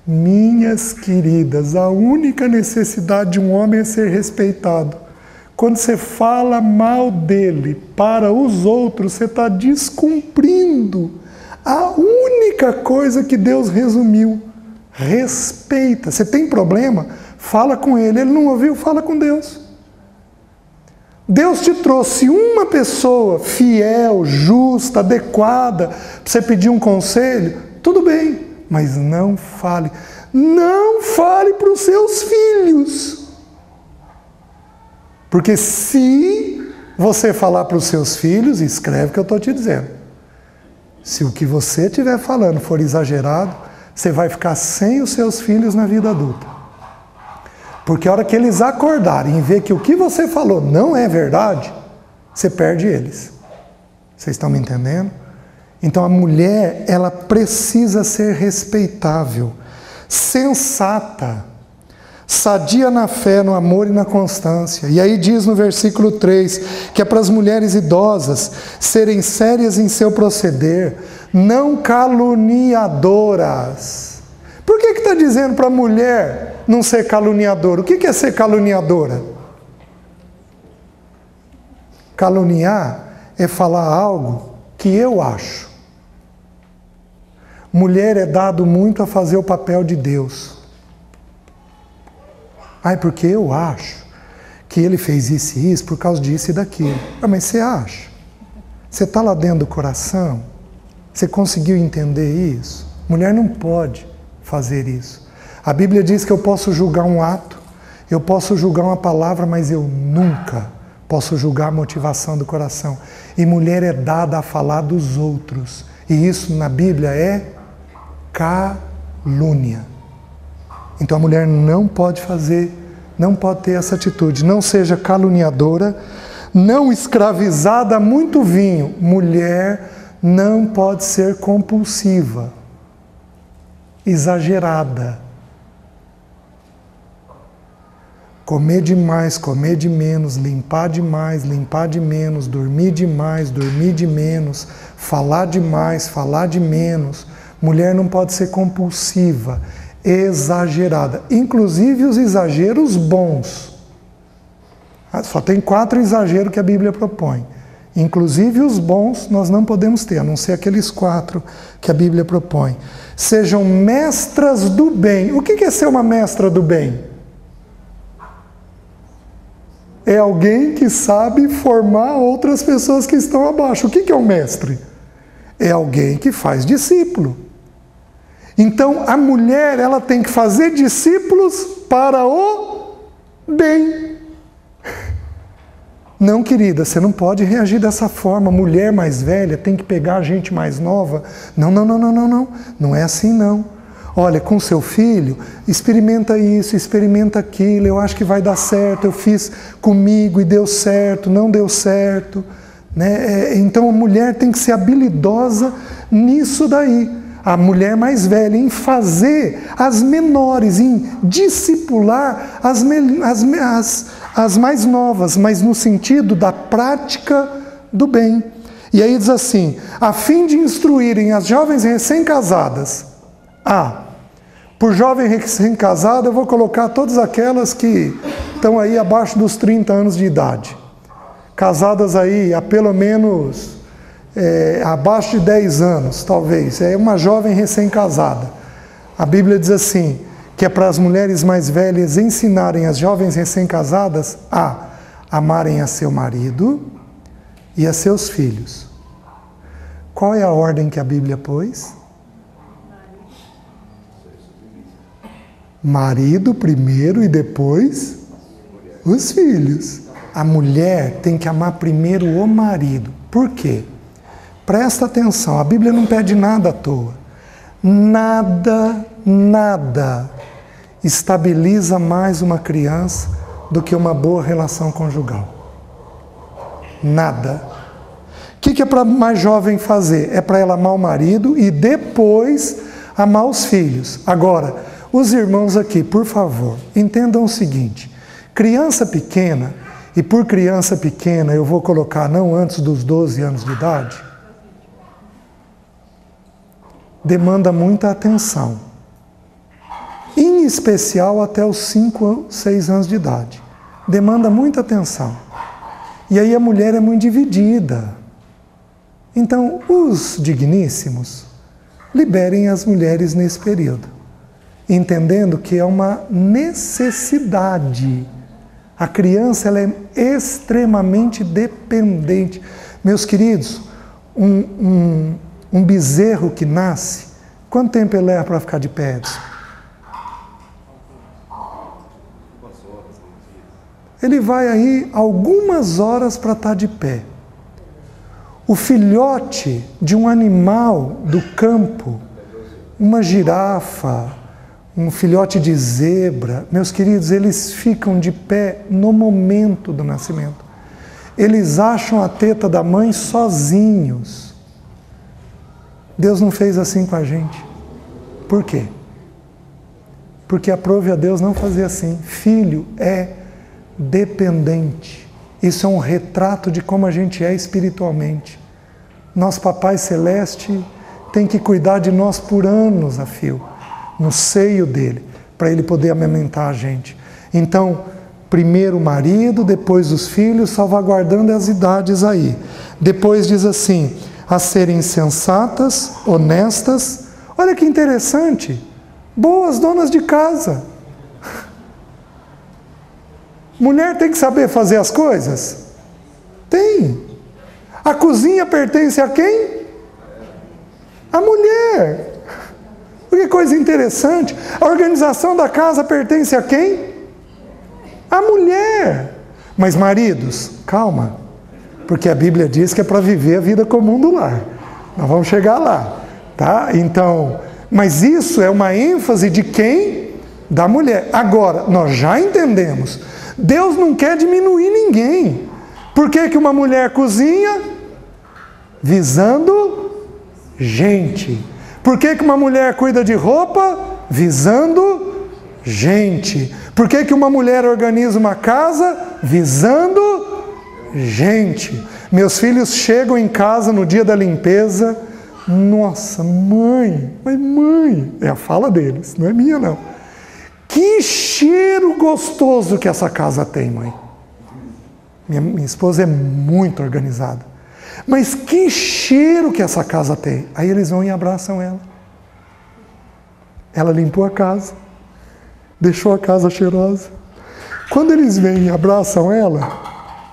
Minhas queridas, a única necessidade de um homem é ser respeitado. Quando você fala mal dele para os outros, você está descumprindo a única coisa que Deus resumiu. Respeita. Você tem problema? Fala com ele. Ele não ouviu? Fala com Deus. Deus te trouxe uma pessoa fiel, justa, adequada, para você pedir um conselho, tudo bem, mas não fale. Não fale para os seus filhos. Porque se você falar para os seus filhos, escreve o que eu estou te dizendo. Se o que você estiver falando for exagerado, você vai ficar sem os seus filhos na vida adulta. Porque a hora que eles acordarem e ver que o que você falou não é verdade, você perde eles. Vocês estão me entendendo? Então a mulher, ela precisa ser respeitável, sensata, sadia na fé, no amor e na constância. E aí diz no versículo 3, que é para as mulheres idosas serem sérias em seu proceder, não caluniadoras. Por que está dizendo para a mulher não ser caluniadora? O que é ser caluniadora? Caluniar é falar algo que eu acho. Mulher é dado muito a fazer o papel de Deus. Porque eu acho que ele fez isso e isso por causa disso e daquilo. Mas você acha? Você está lá dentro do coração? Você conseguiu entender isso? Mulher não pode fazer isso. A Bíblia diz que eu posso julgar um ato, eu posso julgar uma palavra, mas eu nunca posso julgar a motivação do coração. E mulher é dada a falar dos outros. E isso na Bíblia é calúnia. Então a mulher não pode fazer, não pode ter essa atitude. Não seja caluniadora, não escravizada a muito vinho. Mulher não pode ser compulsiva, exagerada. Comer demais, comer de menos, limpar demais, limpar de menos, dormir demais, dormir de menos, falar demais, falar de menos. Mulher não pode ser compulsiva, exagerada. Inclusive os exageros bons. Só tem 4 exageros que a Bíblia propõe. Inclusive os bons nós não podemos ter, a não ser aqueles 4 que a Bíblia propõe. Sejam mestras do bem. O que é ser uma mestra do bem? É alguém que sabe formar outras pessoas que estão abaixo. O que é um mestre? É alguém que faz discípulo. Então, a mulher, ela tem que fazer discípulos para o bem. Não, querida, você não pode reagir dessa forma. Mulher mais velha tem que pegar a gente mais nova. Não. Não é assim, não. Olha, com seu filho, experimenta isso, experimenta aquilo, eu acho que vai dar certo, eu fiz comigo e deu certo, não deu certo. Né? Então a mulher tem que ser habilidosa nisso daí. A mulher mais velha em fazer as menores, em discipular as mais novas, mas no sentido da prática do bem. E aí diz assim, a fim de instruírem as jovens recém-casadas. Por jovem recém-casada, eu vou colocar todas aquelas que estão aí abaixo dos 30 anos de idade. Casadas aí há pelo menos abaixo de 10 anos, talvez. É uma jovem recém-casada. A Bíblia diz assim, que é para as mulheres mais velhas ensinarem as jovens recém-casadas a amarem a seu marido e a seus filhos. Qual é a ordem que a Bíblia pôs? Marido primeiro e depois os filhos. A mulher tem que amar primeiro o marido. Por quê? Presta atenção, a Bíblia não pede nada à toa. Nada estabiliza mais uma criança do que uma boa relação conjugal. Nada. O que é para a mais jovem fazer? É para ela amar o marido e depois amar os filhos. Agora, os irmãos aqui, por favor, entendam o seguinte, criança pequena, e por criança pequena eu vou colocar não antes dos 12 anos de idade, demanda muita atenção, em especial até os 5, 6 anos de idade, demanda muita atenção, e aí a mulher é muito dividida. Então, os digníssimos, liberem as mulheres nesse período, entendendo que é uma necessidade. A criança ela é extremamente dependente. Meus queridos, um bezerro que nasce, quanto tempo ele leva para ficar de pé? Ele vai aí algumas horas para estar de pé. O filhote de um animal do campo, uma girafa, um filhote de zebra, meus queridos, eles ficam de pé no momento do nascimento. Eles acham a teta da mãe sozinhos. Deus não fez assim com a gente. Por quê? Porque aprove a Deus não fazer assim. Filho é dependente. Isso é um retrato de como a gente é espiritualmente. Nosso Papai Celeste tem que cuidar de nós por anos a fio, no seio dele, para ele poder amamentar a gente. Então, primeiro o marido, depois os filhos, salvaguardando as idades aí. Depois diz assim, a serem sensatas, honestas. Olha que interessante, boas donas de casa. Mulher tem que saber fazer as coisas? Tem. A cozinha pertence a quem? A mulher. Que coisa interessante. A organização da casa pertence a quem? A mulher. Mas maridos, calma. Porque a Bíblia diz que é para viver a vida comum do lar. Nós vamos chegar lá. Tá? Então, mas isso é uma ênfase de quem? Da mulher. Agora, nós já entendemos. Deus não quer diminuir ninguém. Por que que uma mulher cozinha? Visando gente. Por que que uma mulher cuida de roupa? Visando gente. Por que que uma mulher organiza uma casa? Visando gente. Meus filhos chegam em casa no dia da limpeza. Nossa, mãe, é a fala deles, não é minha não. Que cheiro gostoso que essa casa tem, mãe. Minha esposa é muito organizada. Mas que cheiro que essa casa tem. Aí eles vão e abraçam ela. Ela limpou a casa. Deixou a casa cheirosa. Quando eles vêm e abraçam ela,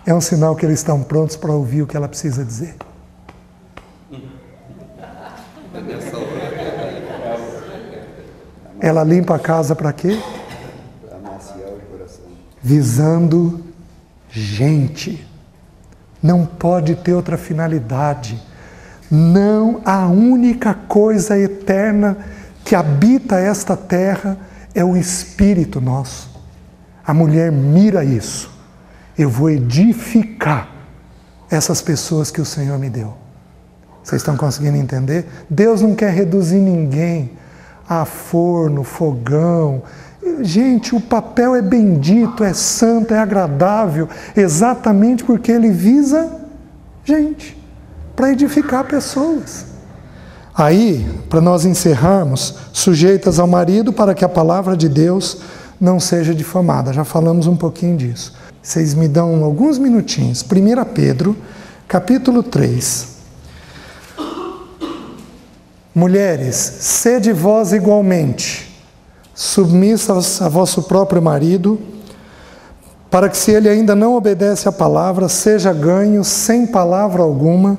é um sinal que eles estão prontos para ouvir o que ela precisa dizer. Ela limpa a casa para quê? Para amaciar o coração. Visando gente. Não pode ter outra finalidade. Não, a única coisa eterna que habita esta terra é o Espírito nosso. A mulher mira isso. Eu vou edificar essas pessoas que o Senhor me deu. Vocês estão conseguindo entender? Deus não quer reduzir ninguém a forno, fogão. Gente, o papel é bendito, é santo, é agradável, exatamente porque ele visa gente, para edificar pessoas. Aí, para nós encerrarmos, sujeitas ao marido para que a palavra de Deus não seja difamada. Já falamos um pouquinho disso. Vocês me dão alguns minutinhos. 1 Pedro, capítulo 3. Mulheres, sede vós igualmente submissas a vosso próprio marido, para que, se ele ainda não obedece à palavra, seja ganho sem palavra alguma,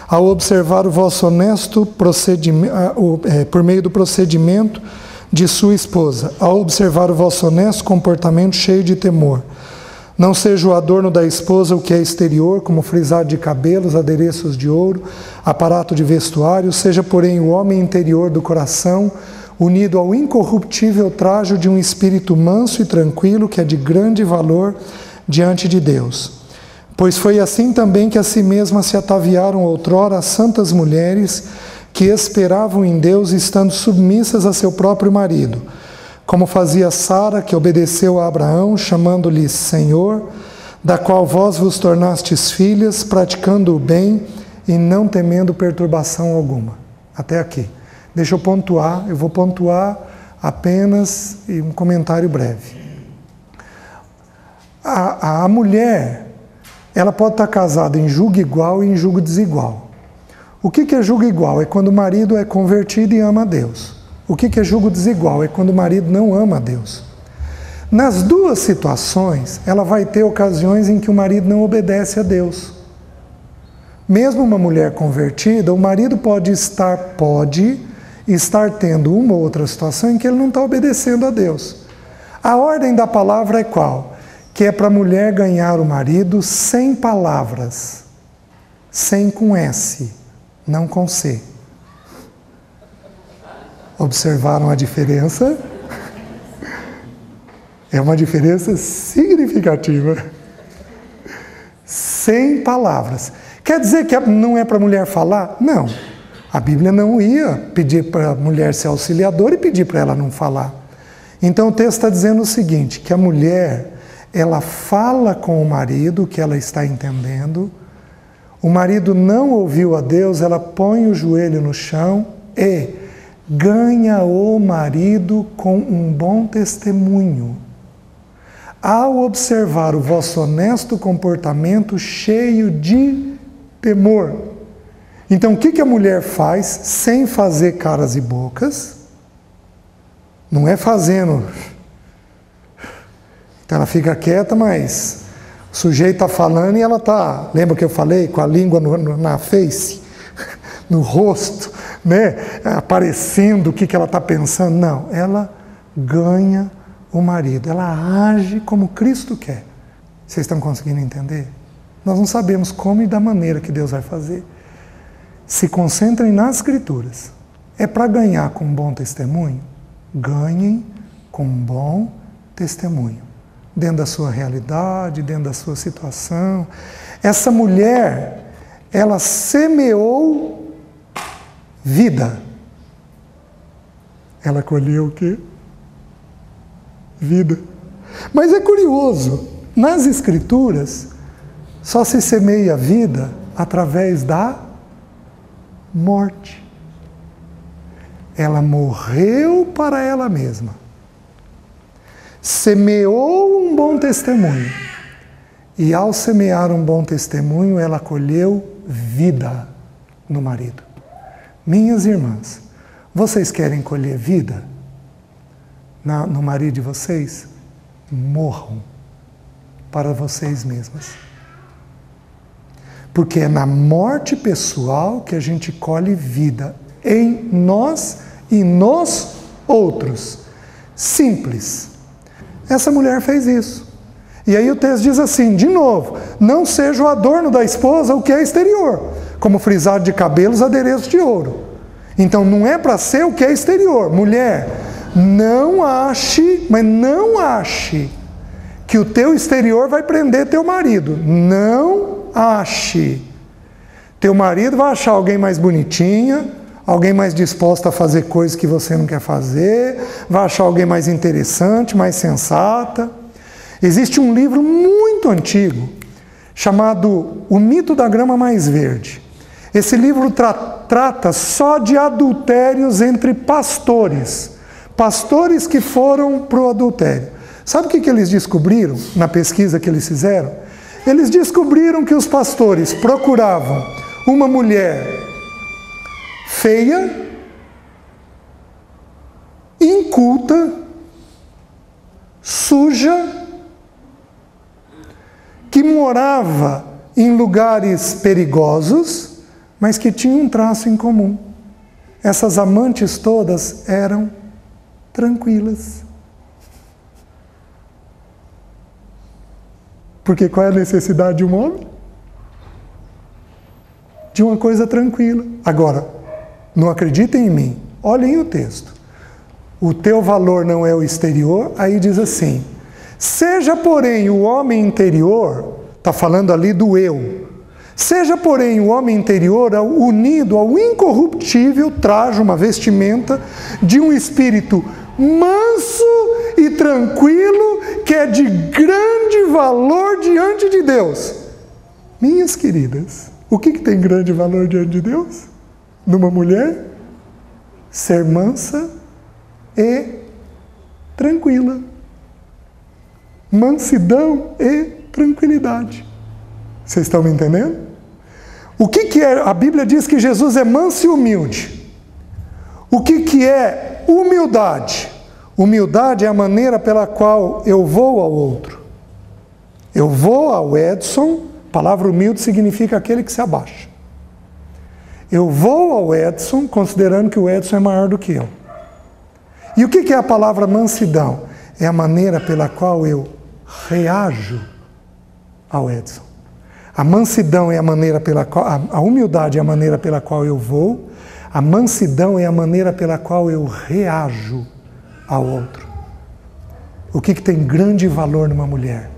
ao observar o vosso honesto procedimento, por meio do procedimento de sua esposa, ao observar o vosso honesto comportamento cheio de temor. Não seja o adorno da esposa o que é exterior, como frisado de cabelos, adereços de ouro, aparato de vestuário, seja, porém, o homem interior do coração, unido ao incorruptível trajo de um espírito manso e tranquilo, que é de grande valor diante de Deus. Pois foi assim também que a si mesmas se ataviaram outrora as santas mulheres que esperavam em Deus, estando submissas a seu próprio marido, como fazia Sara, que obedeceu a Abraão, chamando-lhe Senhor, da qual vós vos tornastes filhas, praticando o bem e não temendo perturbação alguma. Até aqui. Deixa eu pontuar, eu vou pontuar apenas um comentário breve. A mulher, ela pode estar casada em julgo igual e em julgo desigual. O que é julgo igual? É quando o marido é convertido e ama a Deus. O que é julgo desigual? É quando o marido não ama a Deus. Nas duas situações, ela vai ter ocasiões em que o marido não obedece a Deus. Mesmo uma mulher convertida, o marido pode estar tendo uma ou outra situação em que ele não está obedecendo a Deus. A ordem da palavra é qual? Que é para a mulher ganhar o marido sem palavras, sem com S, não com C. Observaram a diferença? É uma diferença significativa. Sem palavras. Quer dizer que não é para a mulher falar? Não. A Bíblia não ia pedir para a mulher ser auxiliadora e pedir para ela não falar. Então o texto está dizendo o seguinte, que a mulher, ela fala com o marido o que ela está entendendo, o marido não ouviu a Deus, ela põe o joelho no chão e ganha o marido com um bom testemunho. Ao observar o vosso honesto comportamento cheio de temor. Então, o que a mulher faz sem fazer caras e bocas? Não é fazendo. Então, ela fica quieta, mas o sujeito está falando e ela está, lembra que eu falei, com a língua na face, no rosto, né? Aparecendo o que ela está pensando. Não, ela ganha o marido, ela age como Cristo quer. Vocês estão conseguindo entender? Nós não sabemos como e da maneira que Deus vai fazer. Se concentrem nas Escrituras. É para ganhar com um bom testemunho? Ganhem com um bom testemunho. dentro da sua realidade, dentro da sua situação. Essa mulher, ela semeou vida. Ela colheu o quê? Vida. Mas é curioso, nas Escrituras, só se semeia vida através da morte. Ela morreu para ela mesma. Semeou um bom testemunho. E ao semear um bom testemunho, ela colheu vida no marido. Minhas irmãs, vocês querem colher vida no marido de vocês? Morram para vocês mesmas. Porque é na morte pessoal que a gente colhe vida em nós e nos outros. Simples. Essa mulher fez isso. E aí o texto diz assim, de novo, não seja o adorno da esposa o que é exterior, como frisado de cabelos, adereços de ouro. Então não é para ser o que é exterior. Mulher, não ache, mas não ache que o teu exterior vai prender teu marido. Não ache. Teu marido vai achar alguém mais bonitinha, alguém mais disposto a fazer coisas que você não quer fazer, vai achar alguém mais interessante, mais sensata. Existe um livro muito antigo, chamado O Mito da Grama Mais Verde. Esse livro trata só de adultérios entre pastores. Pastores que foram para o adultério. Sabe o que eles descobriram na pesquisa que eles fizeram? Eles descobriram que os pastores procuravam uma mulher feia, inculta, suja, que morava em lugares perigosos, mas que tinha um traço em comum. Essas amantes todas eram tranquilas. Porque qual é a necessidade de um homem? De uma coisa tranquila. Agora, não acreditem em mim, olhem o texto. O teu valor não é o exterior, aí diz assim, seja porém o homem interior, está falando ali do eu, seja porém o homem interior unido ao incorruptível traje, uma vestimenta de um espírito manso e tranquilo, que é de grande valor diante de Deus. Minhas queridas, o que tem grande valor diante de Deus? Numa mulher? Ser mansa e tranquila. Mansidão e tranquilidade. Vocês estão me entendendo? O que é? A Bíblia diz que Jesus é manso e humilde. O que é humildade? Humildade é a maneira pela qual eu vou ao outro. Eu vou ao Edson, a palavra humilde significa aquele que se abaixa. Eu vou ao Edson considerando que o Edson é maior do que eu. E o que é a palavra mansidão? É a maneira pela qual eu reajo ao Edson. A mansidão é a maneira pela qual, a humildade é a maneira pela qual eu vou, a mansidão é a maneira pela qual eu reajo ao outro. O que tem grande valor numa mulher?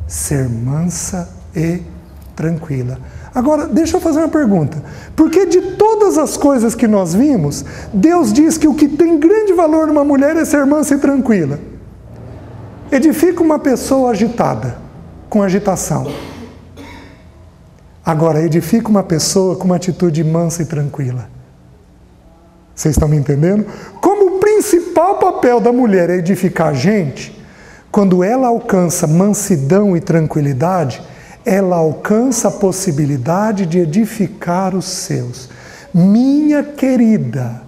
Ser mansa e tranquila. Agora, deixa eu fazer uma pergunta. Por que de todas as coisas que nós vimos, Deus diz que o que tem grande valor numa mulher é ser mansa e tranquila? Edifica uma pessoa agitada, com agitação. Agora, edifica uma pessoa com uma atitude mansa e tranquila. Vocês estão me entendendo? Como o principal papel da mulher é edificar a gente, quando ela alcança mansidão e tranquilidade, ela alcança a possibilidade de edificar os seus. Minha querida,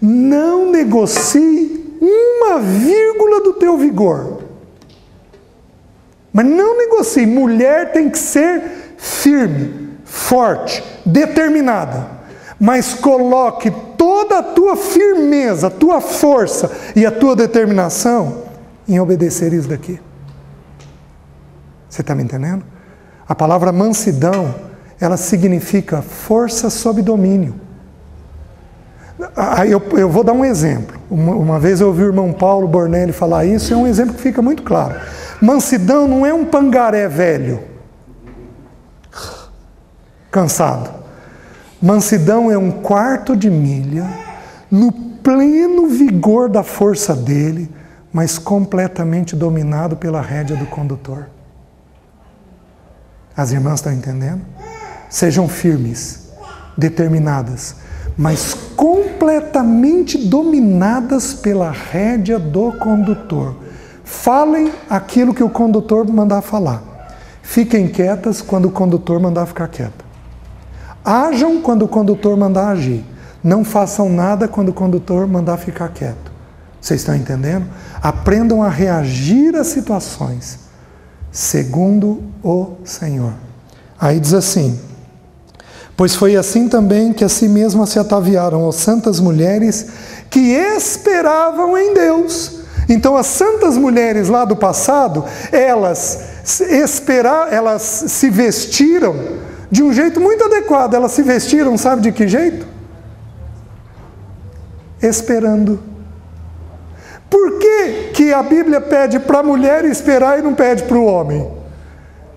não negocie uma vírgula do teu vigor. Mas não negocie. Mulher tem que ser firme, forte, determinada. Mas coloque toda a tua firmeza, a tua força e a tua determinação em obedecer isso daqui. Você está me entendendo? A palavra mansidão, ela significa força sob domínio. Eu vou dar um exemplo. Uma vez eu ouvi o irmão Paulo Bornelli falar isso, e é um exemplo que fica muito claro. Mansidão não é um pangaré velho, cansado. Mansidão é um quarto de milha, no pleno vigor da força dele, mas completamente dominado pela rédea do condutor. As irmãs estão entendendo? Sejam firmes, determinadas, mas completamente dominadas pela rédea do condutor. Falem aquilo que o condutor mandar falar. Fiquem quietas quando o condutor mandar ficar quieta. Ajam quando o condutor mandar agir. Não façam nada quando o condutor mandar ficar quieto. Vocês estão entendendo? Aprendam a reagir às situações segundo o Senhor. Aí diz assim: pois foi assim também que a si mesmas se ataviaram as santas mulheres que esperavam em Deus. Então as santas mulheres lá do passado, elas se vestiram de um jeito muito adequado. Elas se vestiram, sabe de que jeito? Esperando. Por que a Bíblia pede para a mulher esperar e não pede para o homem?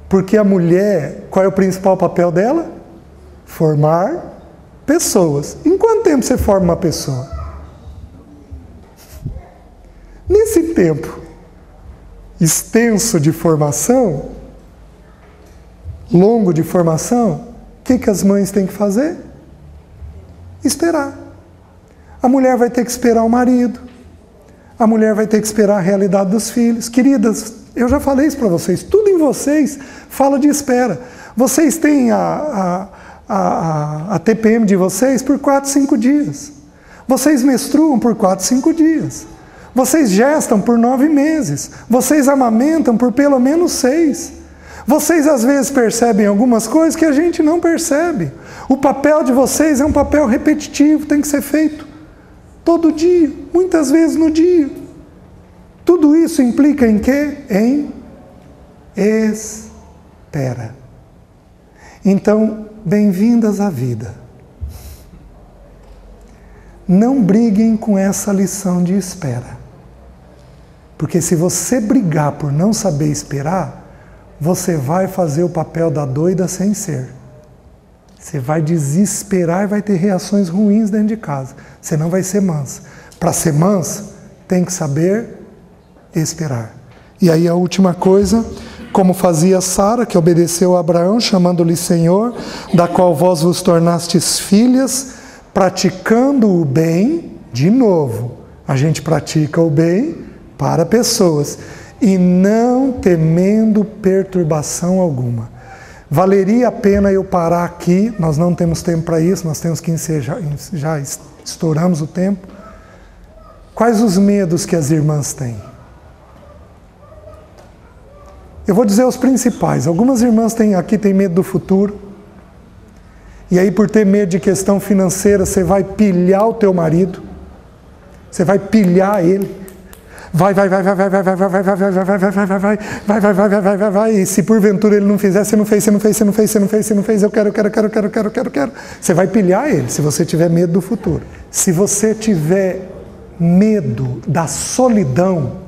Porque a mulher, qual é o principal papel dela? Formar pessoas. Em quanto tempo você forma uma pessoa? Nesse tempo extenso de formação, longo de formação, o que as mães têm que fazer? Esperar. A mulher vai ter que esperar o marido. A mulher vai ter que esperar a realidade dos filhos. Queridas, eu já falei isso para vocês. Tudo em vocês fala de espera. Vocês têm a TPM de vocês por 4, 5 dias. Vocês menstruam por 4, 5 dias. Vocês gestam por 9 meses. Vocês amamentam por pelo menos 6. Vocês às vezes percebem algumas coisas que a gente não percebe. O papel de vocês é um papel repetitivo, tem que ser feito todo dia, muitas vezes no dia. Tudo isso implica em quê? Em espera. Então, bem-vindas à vida. Não briguem com essa lição de espera. Porque se você brigar por não saber esperar, você vai fazer o papel da doida sem ser. Você vai desesperar e vai ter reações ruins dentro de casa. Você não vai ser mansa. Para ser mansa, tem que saber esperar. E aí a última coisa, como fazia Sara, que obedeceu a Abraão, chamando-lhe Senhor, da qual vós vos tornastes filhas, praticando o bem, de novo, a gente pratica o bem para pessoas, e não temendo perturbação alguma. Valeria a pena eu parar aqui, nós não temos tempo para isso, nós temos que encerrar, já estouramos o tempo. Quais os medos que as irmãs têm? Eu vou dizer os principais. Algumas irmãs aqui têm medo do futuro, e aí por ter medo de questão financeira, você vai pilhar o teu marido, você vai pilhar ele, vai, e se porventura ele não fizer, você não fez, eu quero. Você vai pilhar ele, se você tiver medo do futuro. Se você tiver medo da solidão,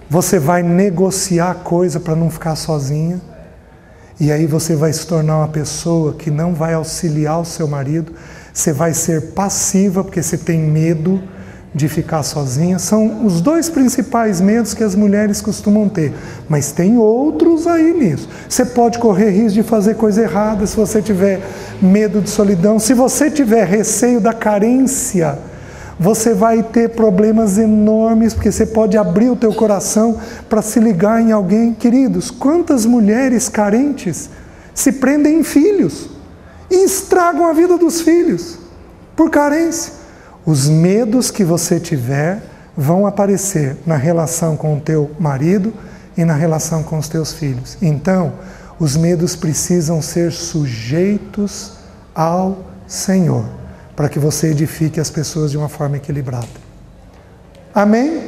você vai negociar coisa para não ficar sozinha, e aí você vai se tornar uma pessoa que não vai auxiliar o seu marido, você vai ser passiva, porque você tem medo de ficar sozinha. São os 2 principais medos que as mulheres costumam ter, mas tem outros aí nisso. Você pode correr risco de fazer coisa errada se você tiver medo de solidão. Se você tiver receio da carência, você vai ter problemas enormes, porque você pode abrir o teu coração para se ligar em alguém. Queridos, quantas mulheres carentes se prendem em filhos e estragam a vida dos filhos por carência? Os medos que você tiver vão aparecer na relação com o teu marido e na relação com os teus filhos. Então, os medos precisam ser sujeitos ao Senhor, para que você edifique as pessoas de uma forma equilibrada. Amém?